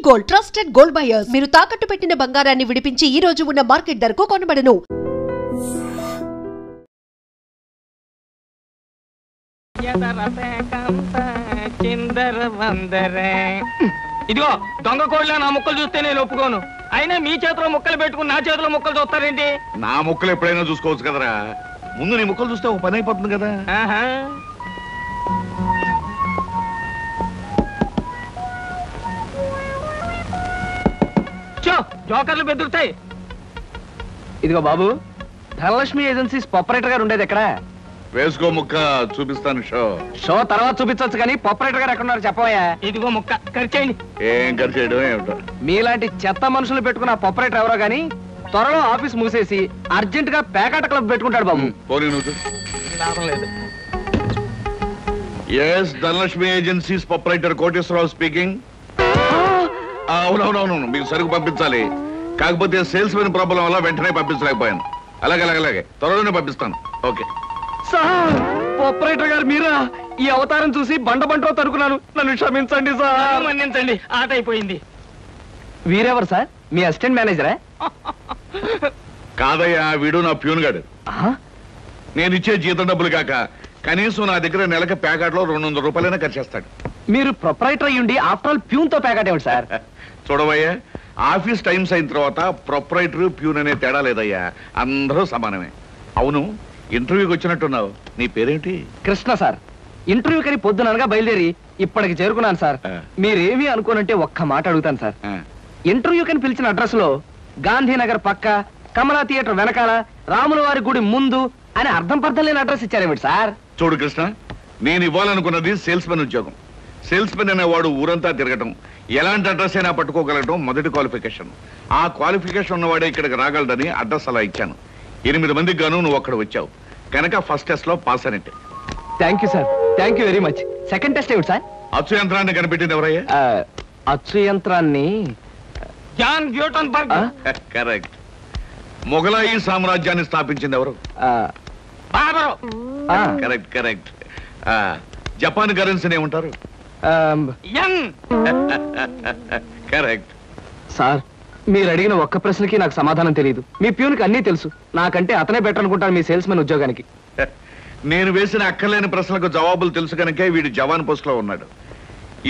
Gold trusted gold buyers. మీరు తాకట్టు పెట్టిన బంగారాన్ని విడిపించి ఈ రోజు ఉన్న మార్కెట్ ధరకు కొనబడను. ఇదిగో దొంగ కోళ్ళ నా ముక్కలు చూస్తే నేను ఒప్పుకోను. అయినా మీ చేతిలో ముక్కలు పెట్టుకుని నా చేతిలో ముక్కలు చూస్తారేంటి? నా ముక్కలు ఎప్పుడైనా చూసుకోవచ్చు కదరా. ముందు నీ ముక్కలు చూస్తే ఒక పని అయిపోతుంది కదా. జోకర్లు బెదురుతాయి. ఇదిగో బాబు, ధనలక్ష్మి ఏజెన్సీస్ ప్రొపరేటర్ గారు ఉండేది ఎక్కడ? వేసుకో ముక్క చూపిస్తాను. షో తర్వాత చూపించవచ్చు కానీ ప్రొపరేటర్ గారు ఎక్కడ ఉన్నారు చెప్పవయ్యా. ఇదిగో ముక్క ఖర్చేయండి. ఏం ఖర్చు చేయడం ఏమిటో. మీలాంటి చెత్త మనుషులు పెట్టుకున్న ప్రొపరేటర్ ఎవరో గానీ త్వరలో ఆఫీస్ మూసేసి అర్జెంట్ గా పేకాట క్లబ్ పెట్టుకుంటాడు బాబు. పోనీ నువ్వు లాభం లేదు. Yes, Dhanalakshmi agencies proprietor Koteswararao speaking. అవునవునవును, మీకు సరుకు పంపించాలి. కాకపోతే సేల్స్ మెన్ ప్రాబ్లం వల్ల వెంటనే పంపించలేకపోయాను. అలాగే త్వరలోనే పంపిస్తాను. ఓకే సార్, ప్రొపరేటర్ గారు మీరా? ఈ అవతారం చూసి బండబంటో తరుకున్నాను, నన్ను క్షమించండి సార్. మన్నించండి, ఆట అయిపోయింది. వీరెవరు సార్? మీ అసిస్టెంట్ మేనేజరా? కాదయ్యా, వీడు నా ప్యూన్ గాడు. నేను ఇచ్చే జీతం డబ్బులు కాక కనీసం నా దగ్గర నెలకి ప్యాకెట్లో 200 రూపాయలైనా ఖర్చు చేస్తాడు. మీరు ప్రొపరేటర్ అయ్యుండి ఆఫ్టర్ ఆల్ ప్యూన్ తో ప్యాకెట్ ఏమిటి సార్? చూడవయ్యా, ఆఫీస్ టైమ్స్ అయిన తర్వాత ప్రొపరేటర్ ప్యూన్ అనే తేడా లేదయ్యా, అందరూ సమానమే. అవును, ఇంటర్వ్యూకి వచ్చినట్టున్నావు. నీ పేరేంటి? కృష్ణ సార్. ఇంటర్వ్యూ కని పొద్దుననగా బయలుదేరి ఇప్పటికి చేరుకున్నాను సార్. మీరేమీ అనుకోనంటే ఒక్క మాట అడుగుతాను సార్. ఇంటర్వ్యూ కని పిలిచిన అడ్రస్ లో గాంధీనగర్ పక్క, కమలా థియేటర్ వెనకాల, రాముల వారి గుడి ముందు అని అర్థం పర్థం లేని అడ్రస్ ఇచ్చారేమిటి సార్? చూడు కృష్ణ, నేను ఇవ్వాలనుకున్నది సేల్స్ మెన్ ఉద్యోగం. సేల్స్ మెన్ అనేవాడు ఊరంతా తిరగటం, ఎలాంటి అడ్రస్ అయినా పట్టుకోగలగటం మొదటి క్వాలిఫికేషన్. ఆ క్వాలిఫికేషన్ ఉన్నవాడే ఇక్కడికి రాగలడని అడ్రస్ అలా ఇచ్చాను. 8 మందికి గాను నువ్వు అక్కడ వచ్చావు కనుక ఫస్ట్ టెస్ట్ లో పాస్ అనేట్టు. Thank you sir, thank you very much. Second test ఏమిటి సార్? అచ్చు యంత్రాన్ని కనిపెట్టింది ఎవరయ్యా? అచ్చు యంత్రాన్ని జాన్ గ్యూటన్బర్గ్. కరెక్ట్. మొఘలాయి సామ్రాజ్యాన్ని స్థాపించింది ఎవరు? బాబరు. కరెక్ట్. జపాన్ కరెన్సీని ఏమంటారు? కరెక్ట్. సార్, మీరు అడిగిన ఒక్క ప్రశ్నకి నాకు సమాధానం తెలియదు. మీ ప్యూన్కి అన్నీ తెలుసు. నాకంటే అతనే బెటర్ అనుకుంటాను మీ సేల్స్ మెన్ ఉద్యోగానికి. నేను వేసిన అక్కర్లేని ప్రశ్నలకు జవాబులు తెలుసు కనుకే వీడు జవాన్ పోస్ట్ లో ఉన్నాడు.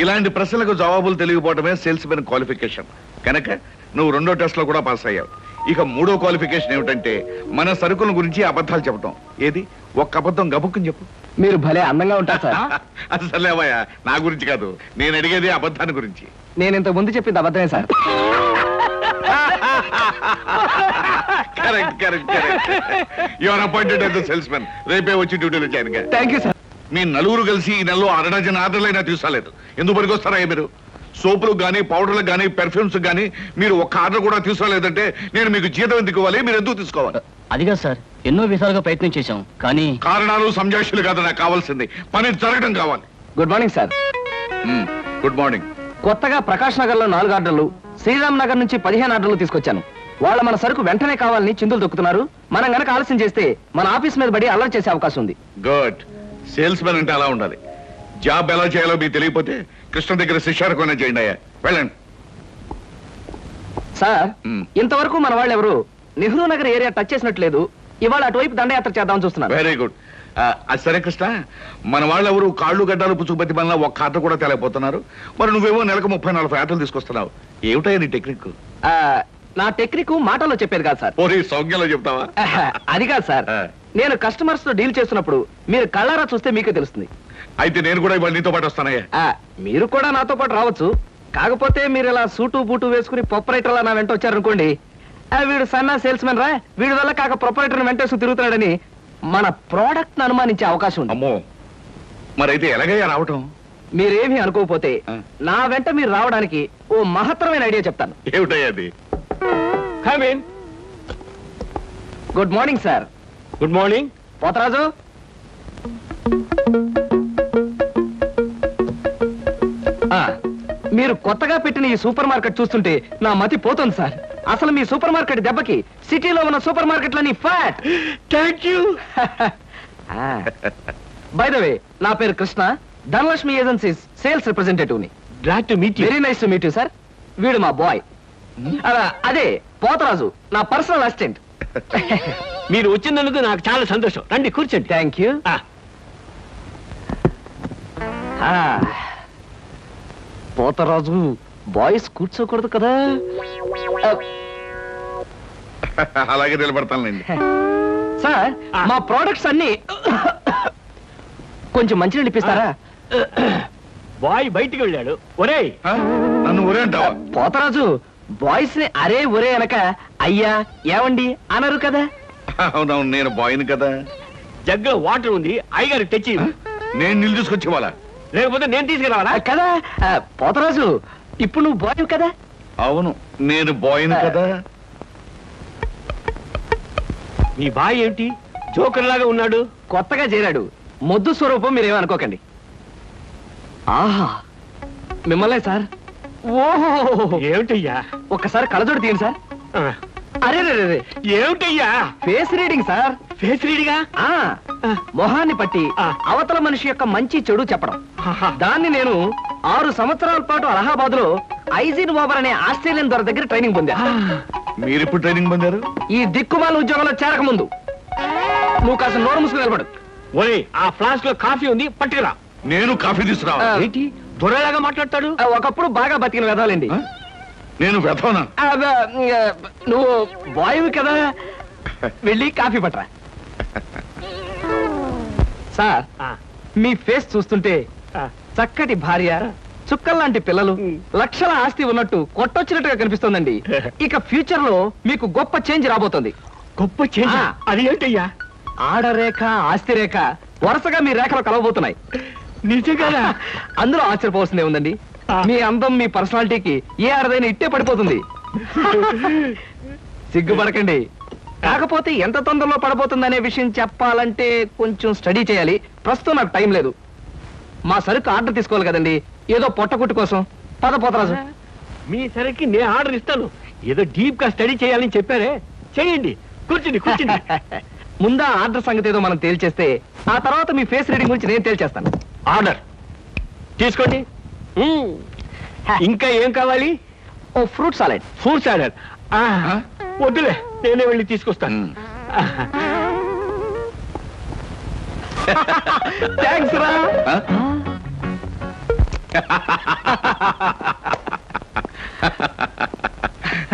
ఇలాంటి ప్రశ్నలకు జవాబులు తెలియకపోవడమే సేల్స్ మెన్ క్వాలిఫికేషన్. కనుక నువ్వు 2వ టెస్ట్ లో కూడా పాస్ అయ్యావు. ఇక 3వ క్వాలిఫికేషన్ ఏమిటంటే మన సరుకుల గురించి అబద్ధాలు చెప్పడం. ఏది? ఒక్క అబద్ధం గబుక్కుని చెప్పు. మీరు భలే అందంగా ఉంటారు సార్. అసలేవయ్యా, నా గురించి కాదు, నేను అడిగేది అబద్ధాన్ని గురించి. నేను ఇంతకు ముందు చెప్పింది అబద్ధమే sir. Correct. You are appointed as the sales men. రేపే వచ్చి డ్యూటీలో జాయిన్ గా. Thank you sir. మీ నలుగురు కలిసి ఈ నెలలో 6 డజన్ ఆర్డర్లైనా తీసుకోలేదు. ఎందుకు పనికొస్తారా మీరు? సోపులకు కానీ, పౌడర్లకు కానీ, పెర్ఫ్యూమ్స్ కానీ మీరు ఒక్క ఆర్డర్ కూడా తీసుకోలేదంటే నేను మీకు జీతం ఎందుకు ఇవ్వాలి? మీరు ఎందుకు తీసుకోవాలి? అదిగా సార్, ఎన్నో విధాలుగా ప్రయత్నం చేశాం కానీ కారణాలు సంజాషులు కాదు నాకు కావాల్సింది, పని జరగడం కావాలి. Good morning sir. Good morning. కొత్తగా ప్రకాష్ నగర్ లో 4 ఆర్డర్లు, శ్రీరామ్ నగర్ నుంచి 15 ఆర్డర్లు తీసుకొచ్చాను. వాళ్ళ మన సరుకు వెంటనే కావాలని చిందులు దొక్కుతున్నారు. మనం గనక ఆలస్యం చేస్తే మన ఆఫీస్ మీద పడి అల్లరి చేసే అవకాశం ఉంది. గుడ్. సేల్స్ మెన్ అంటే అలా ఉండాలి. జాబ్ ఎలా చేయాలో మీకు తెలియకపోతే కృష్ణ దగ్గర శిష్యారకమైనా చేయండి అయ్యా. వెళ్ళండి సార్. ఇంతవరకు మన వాళ్ళు ఎవరు నెహ్రూ నగర్ ఏరియా టచ్ చేసినట్లేదు. ఇవాళ అటువైపు దండయాత్ర చేద్దామని చూస్తున్నారు. Very good. అది సరే కృష్ణ, మన వాళ్ళు ఎవరు కాళ్ళు గడ్డాలు పుచ్చుకుపతి వల్ల ఒక్క ఆట కూడా తేలేకపోతున్నారు. మరి నువ్వేమో నెలకు 30-40 ఆటలు తీసుకొస్తున్నావు. ఏమిటయ్యా నీ టెక్నిక్? నా టెక్నిక్ మాటల్లో చెప్పేది కాదు సార్. పోనీ సౌజ్ఞలో చెప్తావా? అది కాదు సార్, నేను కస్టమర్స్ తో డీల్ చేస్తున్నప్పుడు మీరు కళ్ళారా చూస్తే మీకే తెలుస్తుంది. అయితే నేను కూడా ఇవాళ నీతో పాటు వస్తానయ్యా. మీరు కూడా నాతో పాటు రావచ్చు. కాకపోతే మీరు ఇలా సూటు బూటు వేసుకుని ప్రొపరేటర్ నా వెంట వచ్చారనుకోండి, వీడు సన్నా సేల్స్ మెన్ రా, వీడి వల్ల కాక ప్రొపరేటర్ వెంటేసుకు తిరుగుతున్నాడని మన ప్రోడక్ట్ ను అనుమానించే అవకాశం ఉంది. అమ్మో, మరైతే ఎలాగయ్యా రావటం? మీరేమీ అనుకోకపోతే నా వెంట మీరు రావడానికి ఓ మహత్తరమైన ఐడియా చెప్తాను. ఏమిటయ్యా అది? Good morning sir. Good morning. Potharaju, మీరు కొత్తగా పెట్టిన ఈ సూపర్ మార్కెట్ చూస్తుంటే నా మతి పోతుంది సార్. అసలు మీ సూపర్ మార్కెట్ దెబ్బకి సిటీలో ఉన్న సూపర్ మార్కెట్లన్నీ ఫ్యాట్. Thank you. By the way, నా పేరు Krishna, Dhanalakshmi agencies sales representative ని. Glad to meet you. Very nice to meet you sir. వీడు మా బాయ్. అదే పోతరాజు, నా పర్సనల్ అసిస్టెంట్. మీరు వచ్చినందుకు నాకు చాలా సంతోషం. రండి కూర్చోండి. Thank you. పోతరాజు, బాయ్స్ కూర్చోకూడదు కదా? అలాగే నిలబడతానులేండి. సార్, మా ప్రోడక్ట్స్ అన్ని కొంచెం మంచినీళ్ళు ఇప్పిస్తారా? బాయ్ బయటికి వెళ్ళాడు. ఒరేయ్, నన్ను ఊరే అంటావా? పోతరాజు, బాయ్స్ ని అరే ఒరే అనక అయ్యా ఏమండి అనరు కదా? అవునవును, నేను బాయ్ని కదా. జగ్గులో వాటర్ ఉంది, అయ్యగారికి తెచ్చి. నేను నీళ్ళు తీసుకొచ్చి వాళ్ళ, లేకపోతే నేను తీసుకురావాలా? కదా పోతరాజు, ఇప్పుడు నువ్వు బాయ్ కదా? అవును, నేను బాయ్ని కదా. మీ బాయ్ ఏమిటి జోకర్ లాగా ఉన్నాడు? కొత్తగా చేరాడు, మొద్దు స్వరూపం, మీరేమనుకోకండి. ఆహా, మిమ్మల్నే సార్. ఓహో, ఏమిటయ్యా? ఒక్కసారి కళ్ళజోడు తీయండి సార్. అరే రే, ఏమిటయ్యా? Face reading sir. ఫేస్ రీడిగా? మొహాన్ని పట్టి అవతల మనిషి యొక్క మంచి చెడు చెప్పడం. దాన్ని నేను 6 సంవత్సరాల పాటు అలహాబాద్ లో ఐజిన్ ఓవర్ అనే ఆస్ట్రేలియన్ దొర దగ్గర ట్రైనింగ్ పొందా. మీరెప్పుడు ట్రైనింగ్ పొందారు? ఈ దిక్కుమాల ఉద్యోగంలో చేరక ముందు. నువ్వు కాస్త నోరు మూసుకుని నిలబడు. ఒరే, ఆ ఫ్లాస్క్ లో కాఫీ ఉంది, పట్టుకురా. నేను కాఫీ తీసుకురా. ఏంటి దొరలాగా మాట్లాడతాడు? ఒకప్పుడు బాగా బతికిన వెదాలండి. నేను వెధవనా? నువ్వు బాయ్వి కదా, వెళ్ళి కాఫీ పట్టరా. సార్, మీ ఫేస్ చూస్తుంటే చక్కటి భార్య, చుక్కల్లాంటి పిల్లలు, లక్షల ఆస్తి ఉన్నట్టు కొట్టొచ్చినట్టుగా కనిపిస్తోందండి. ఇక ఫ్యూచర్ లో మీకు గొప్ప చేంజ్ రాబోతుంది. గొప్ప చేంజ్? అది ఏంటయ్యా? ఆడరేఖ, ఆస్తి రేఖ వరుసగా మీ రేఖలో కలవబోతున్నాయి. నిజంగా? అందులో ఆశ్చర్యపోవాల్సిందే ఉందండి. మీ అందం, మీ పర్సనాలిటీకి ఏ ఆడదైనా ఇట్టే పడిపోతుంది. సిగ్గుపడకండి. కాకపోతే ఎంత తొందరలో పడబోతుందనే విషయం చెప్పాలంటే కొంచెం స్టడీ చేయాలి. ప్రస్తుతం నాకు టైం లేదు. మా సరుకు ఆర్డర్ తీసుకోవాలి కదండి, ఏదో పొట్టకుట్టు కోసం. పద పోతరాజు. మీ సరికి నేను ఆర్డర్ ఇస్తాను. ఏదో డీప్ గా స్టడీ చేయాలని చెప్పారే, చేయండి. కూర్చుని కూర్చుని. ముందా ఆర్డర్ సంగతి ఏదో మనం తేల్చేస్తే ఆ తర్వాత మీ ఫేస్ రీడింగ్ గురించి నేను తేల్చేస్తాను. ఆర్డర్ తీసుకోండి. ఇంకా ఏం కావాలి? ఓ ఫ్రూట్ సాలెడ్. Fruit salad? వద్దులే, నేనే వెళ్ళి తీసుకొస్తాను. థ్యాంక్స్ రా.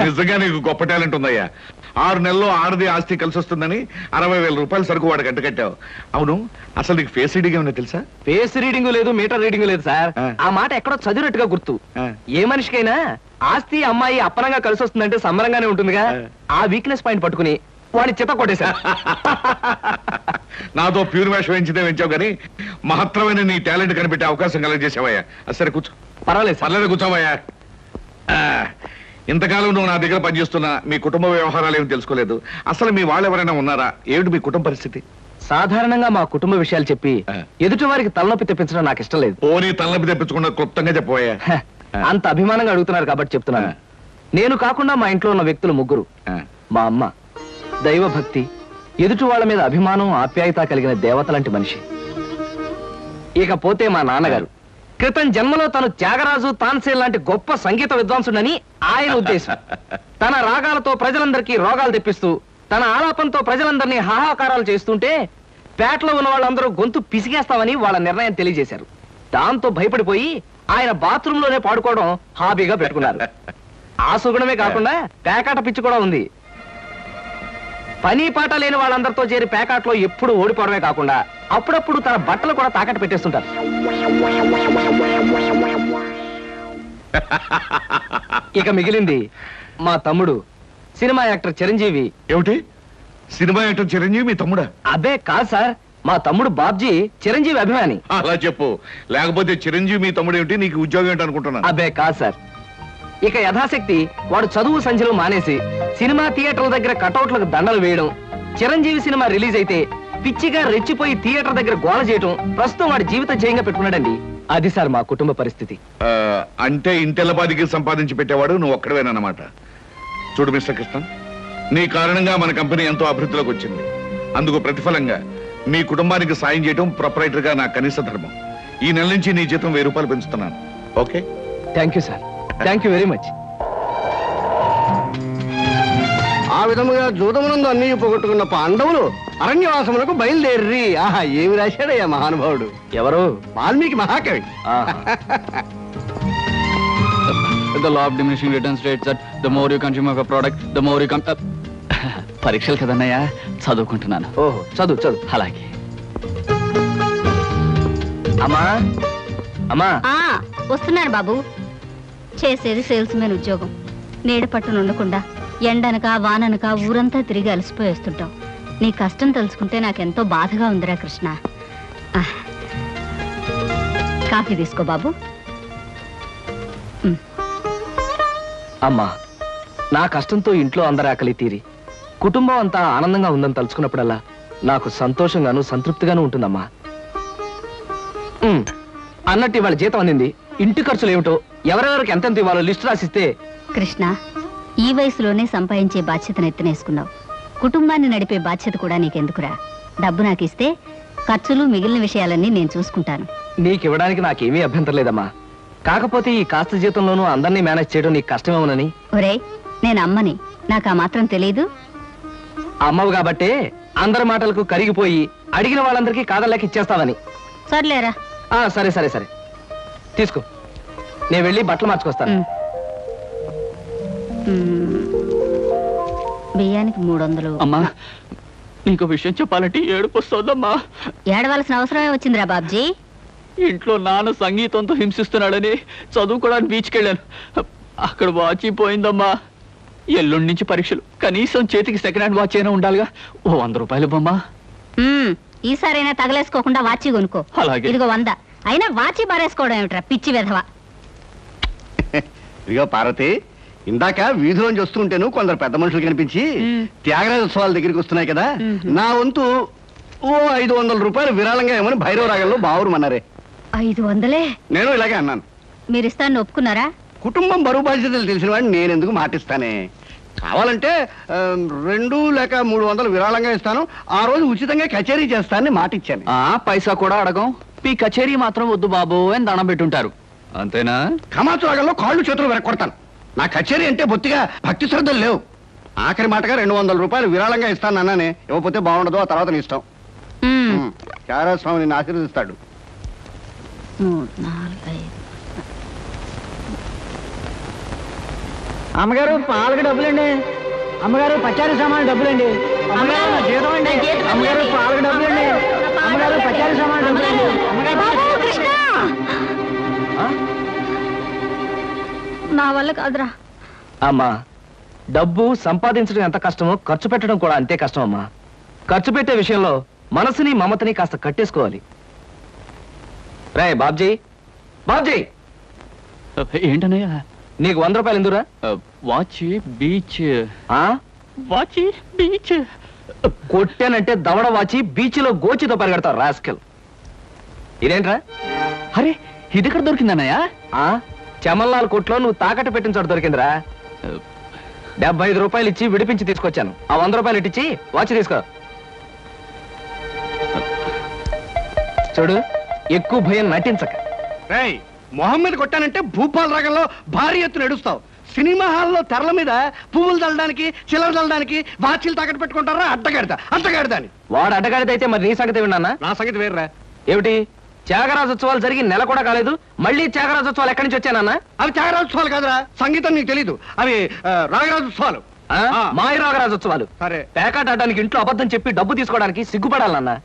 నిజంగా నీకు గొప్ప టాలెంట్ ఉందయ్యా. 6 నెలల్లో ఆడది ఆస్తి కలిసి వస్తుందని 60,000 రూపాయల సరుకు వాడు కట్టకట్టావు. అవును, అసలు నీకు ఫేస్ రీడింగ్ ఏమన్నా తెలుసా? ఫేస్ రీడింగ్ లేదు, మీటర్ రీడింగ్ లేదు సార్. ఆ మాట ఎక్కడో చదివినట్టుగా గుర్తు. ఏ మనిషికైనా ఆస్తి అమ్మాయి అప్పనంగా కలిసి వస్తుందంటే సంబరంగానే ఉంటుందిగా. ఆ వీక్నెస్ పాయింట్ పట్టుకుని వాడి చిత్త కొట్టేశా. నాతో ప్యూర్ వేషం వేయించితే వేయించావు కానీ మహత్తరమైన నీ టాలెంట్ కనిపెట్టే అవకాశం కలగజేసావయ్యా. సరే కూర్చో. పర్వాలేదు, పర్లేదు, కూర్చోవయ్యా. ఇంతకాలం నువ్వు నా దగ్గర పనిచేస్తున్నా మీ కుటుంబ వ్యవహారాలు ఏమి తెలుసుకోలేదు. అసలు మీ వాళ్ళు ఎవరైనా ఉన్నారా? ఏమిటి మీ కుటుంబ పరిస్థితి? సాధారణంగా మా కుటుంబ విషయాలు చెప్పి ఎదుటి వారికి తలనొప్పి తెప్పించడం నాకు ఇష్టం లేదు. పోనీ తలనొప్పి తెప్పించకుండా క్లుప్తంగా చెప్పబోయా. అంత అభిమానంగా అడుగుతున్నారు కాబట్టి చెప్తున్నాను. నేను కాకుండా మా ఇంట్లో ఉన్న వ్యక్తులు 3. మా అమ్మ దైవభక్తి, ఎదుటి వాళ్ళ మీద అభిమానం, ఆప్యాయత కలిగిన దేవత లాంటి మనిషి. ఇకపోతే మా నాన్నగారు క్రితం జన్మలో తను త్యాగరాజు, తాన్సేన్ లాంటి గొప్ప సంగీత విద్వాంసుడని ఆయన ఉద్దేశం. తన రాగాలతో ప్రజలందరికీ రోగాలు తెప్పిస్తూ, తన ఆలాపంతో ప్రజలందరినీ హాహాకారాలు చేస్తుంటే పేటలో ఉన్న వాళ్ళందరూ గొంతు పిసిగేస్తామని వాళ్ళ నిర్ణయం తెలియజేశారు. దాంతో భయపడిపోయి ఆయన బాత్రూమ్ లోనే పాడుకోవడం హాబీగా పెట్టుకున్నారు. ఆ సుగుణమే కాకుండా పేకాట పిచ్చి కూడా ఉంది. పని పాట లేని వాళ్ళందరితో చేరి పేకాట్లో ఎప్పుడు ఓడిపోవడమే కాకుండా అప్పుడప్పుడు తన బట్టలు కూడా తాకట్టు పెట్టేస్తుంటారు. ఇక మిగిలింది మా తమ్ముడు సినిమా యాక్టర్ చిరంజీవి. ఏమిటి, సినిమా యాక్టర్ చిరంజీవి మీ తమ్ముడా? అబ్బే కాదు సార్, మా తమ్ముడు బాబ్జీ చిరంజీవి అభిమాని. అలా చెప్పు, లేకపోతే చిరంజీవి మీ తమ్ముడు ఏమిటి, నీకు ఉద్యోగం ఏంటి అనుకుంటున్నాను. అబ్బే కాదు సార్. ఇక యథాశక్తి వాడు చదువు సంధ్యలు మానేసి సినిమా థియేటర్ల దగ్గర కటౌట్లకు దండలు వేయడం, చిరంజీవి సినిమా రిలీజ్ అయితే పిచ్చిగా రెచ్చిపోయి థియేటర్ దగ్గర గోల చేయడం ప్రస్తుతం వాడి జీవిత జయంగా పెట్టుకున్నాడండి. అది సార్ మా కుటుంబ పరిస్థితి. అంటే ఇంటెల్లపాదికి సంపాదించి పెట్టేవాడు నువ్వు ఒక్కడవేనన్నమాట. చూడు మిస్టర్ కృష్ణ, నీ కారణంగా మన కంపెనీ ఎంతో అభివృద్ధిలోకి వచ్చింది. అందుకు ప్రతిఫలంగా మీ కుటుంబానికి సాయం చేయడం ప్రొపరైటర్ గా నా కనీస ధర్మం. ఈ నెల నుంచి నీ జీతం 1000 రూపాయలు పెంచుతున్నాను. Okay? Thank you sir, thank you very much. ఆ విధముగా జూదమునందు అన్ని పోగొట్టుకున్న పాండవులు అరణ్యవాసములకు బయలుదేరి. ఆహా, ఏమి రాశాడయ్యా మహానుభావుడు. ఎవరు? వాల్మీకి మహాకవి. The law of diminishing returns states that the more you consume of a product, the more you పరీక్షలు కదన్నయ్యా, చదువుకుంటున్నాను. ఓహో, చదువు చదువు. అలాగే. అమ్మా అమ్మా. వస్తున్నాను బాబు. చేసేది సేల్స్ మెన్ ఉద్యోగం. నీడ పట్టును ఉండకుండా ఎండనక వాననక ఊరంతా తిరిగి అలసిపోయేస్తుంటావు. నీ కష్టం తెలుసుకుంటే నాకెంతో బాధగా ఉందిరా కృష్ణ. కాఫీ తీసుకో బాబు. అమ్మా, నా కష్టంతో ఇంట్లో అందరి ఆకలి తీరి కుటుంబం అంతా ఆనందంగా ఉందని తలుచుకున్నప్పుడల్లా నాకు సంతోషంగాను సంతృప్తిగాను ఉంటుందమ్మా. అన్నట్టు ఇవాళ జీతం అందింది. ఇంటి ఖర్చులు ఏమిటో, ఎవరెవరికి ఎంతెంత ఇవ్వాలో లిస్టు రాసిస్తే. కృష్ణ, ఈ వయసులోనే సంపాదించే బాధ్యతను ఎత్తనేసుకున్నావు. కుటుంబాన్ని నడిపే బాధ్యత కూడా నీకెందుకురా? డబ్బు నాకు ఇస్తే ఖర్చులు మిగిలిన విషయాలన్నీ నేను చూసుకుంటాను. నీకివ్వడానికి నాకేమీ అభ్యంతరం లేదమ్మా. కాకపోతే ఈ కాస్త జీతంలోనూ అందరినీ మేనేజ్ చేయడం నీకు కష్టమేమోనని. ఒరేయ్, నేను అమ్మని, నాకు ఆ మాత్రం తెలీదు. అమ్మవు కాబట్టే అందరి మాటలకు కరిగిపోయి అడిగిన వాళ్ళందరికీ కాదలేక ఇచ్చేస్తావని. సర్లేరా. సరే సరే సరే, తీసుకో. నేను వెళ్ళి బట్టలు మార్చుకొస్తాను. బియ్యానికి 300. అమ్మా, నీకు విషయం చెప్పాలంటే ఏడుపు వస్తుందమ్మా. ఏడవలసిన అవసరమే వచ్చిందిరా బాబ్జీ. ఇంట్లో నాన్న సంగీతంతో హింసిస్తున్నాడని చదువుకోవడానికి బీచ్కి వెళ్ళాను. అక్కడ వాచ్ పోయిందమ్మా. ఎల్లుండి నుంచి పరీక్షలు. కనీసం చేతికి సెకండ్ హ్యాండ్ వాచ్ అయినా ఉండాలిగా. ఓ 100 రూపాయలు బొమ్మా. ఈసారైనా తగలేసుకోకుండా వాచి కొనుక్కో. అలాగే. ఇదిగో 100. అయినా వాచి బారేసుకోవడం ఏమిట్రా పిచ్చి వెధవా. ఇదిగో పార్వతి, ఇందాక వీధిలోంచి వస్తుంటేను కొందరు పెద్ద మనుషులు కనిపించి త్యాగరాజోత్సవాల దగ్గరికి వస్తున్నాయి కదా, నా వంతు ఓ 500 రూపాయలు విరాళంగా ఏమని భైరవ రాగంలో బావురమన్నారే. 500? నేను ఇలాగే అన్నాను. మీరిస్తాను ఒప్పుకున్నారా? కుటుంబం బరువు బాధ్యతలు తెలిసిన వాడిని నేనెందుకు మాటిస్తానే. కావాలంటే 2 లేక 300 విరాళంగా ఇస్తాను. ఆ రోజు ఉచితంగా కచేరీ చేస్తానని మాటిచ్చాను. పైసా కూడా అడగం. మీ కచేరీ మాత్రం వద్దు బాబు అని దండం పెట్టుంటారు, అంతేనా? కమాతు రాగంలో కాళ్ళు చేతులు వెరక్కొడతాను. నా కచేరీ అంటే బొత్తిగా భక్తి శ్రద్ధలు లేవు. ఆఖరి మాటగా 200 రూపాయలు విరాళంగా ఇస్తాను అన్నానే. ఇవ్వకపోతే బాగుండదు, ఆ తర్వాత నీ ఇష్టం. చారాస్వామి నిన్ను ఆశీర్వదిస్తాడు. 3, 4, 5. అమ్మగారు పాలకు డబ్బులండి. అమ్మగారు పచారీ సామాన్ డబ్బులండి. అమ్మగారు నా జీతం అండి. అమ్మగారు పాలకు డబ్బులండి. అమ్మగారు పచారీ సామాన్ డబ్బులండి. నా వల్ల కాదురా. అమ్మా, డబ్బు సంపాదించడం ఎంత కష్టమో ఖర్చు పెట్టడం కూడా అంతే కష్టం అమ్మా. ఖర్చు పెట్టే విషయంలో మనసుని మమతని కాస్త కట్టేసుకోవాలి. రే బాబ్జీ, బాబ్జీ, ఏంటన్నయ్యా? నీకు 100 రూపాయలు ఎందురా? వాచ్ బీచ్. వాచి బీచ్ కొట్టానంటే దవడ వాచి బీచ్లో గోచితో పరిగెడతావు రాస్కెల్. ఇదేంట్రా? అరే, ఇది ఎక్కడ దొరికిందన్నయ్యా? చమల్లాల్ కొట్లో నువ్వు తాకట్టు పెట్టిన చోట దొరికిందిరా. 75 రూపాయలు ఇచ్చి విడిపించి తీసుకొచ్చాను. ఆ 100 రూపాయలు ఇచ్చి వాచ్ తీసుకో. చూడు, ఎక్కువ భయం నటించక. రేయ్, మొహమ్మద్ కొట్టానంటే భూపాల్ రాగంలో భారీ ఎత్తున ఎడుస్తావు. సినిమా హాల్లో తెరల మీద పువ్వులు చల్లడానికి, చిల్లర చల్లడానికి వాచీలు తాకట్టు పెట్టుకుంటారా? అడ్డగాడిదా అని. వాడు అడ్డగాడిదైతే మరి నీ సంగతి విన్నానా? నా సంగతి వేర్రా. ఏమిటి, త్యాగరాజోత్సవాలు జరిగి నెల కూడా కాలేదు, మళ్ళీ త్యాగరాజోత్సవాలు ఎక్కడి నుంచి వచ్చానన్నా? అవి త్యాగరాజోత్సవాలు కాదురా, సంగీతం నీకు తెలీదు. అవి రాగరాజోత్సవాలు. మాయ రాగరాజోత్సవాలు. సరే, పేకాట ఆడడానికి ఇంట్లో అబద్ధం చెప్పి డబ్బు తీసుకోవడానికి సిగ్గుపడాలన్నా?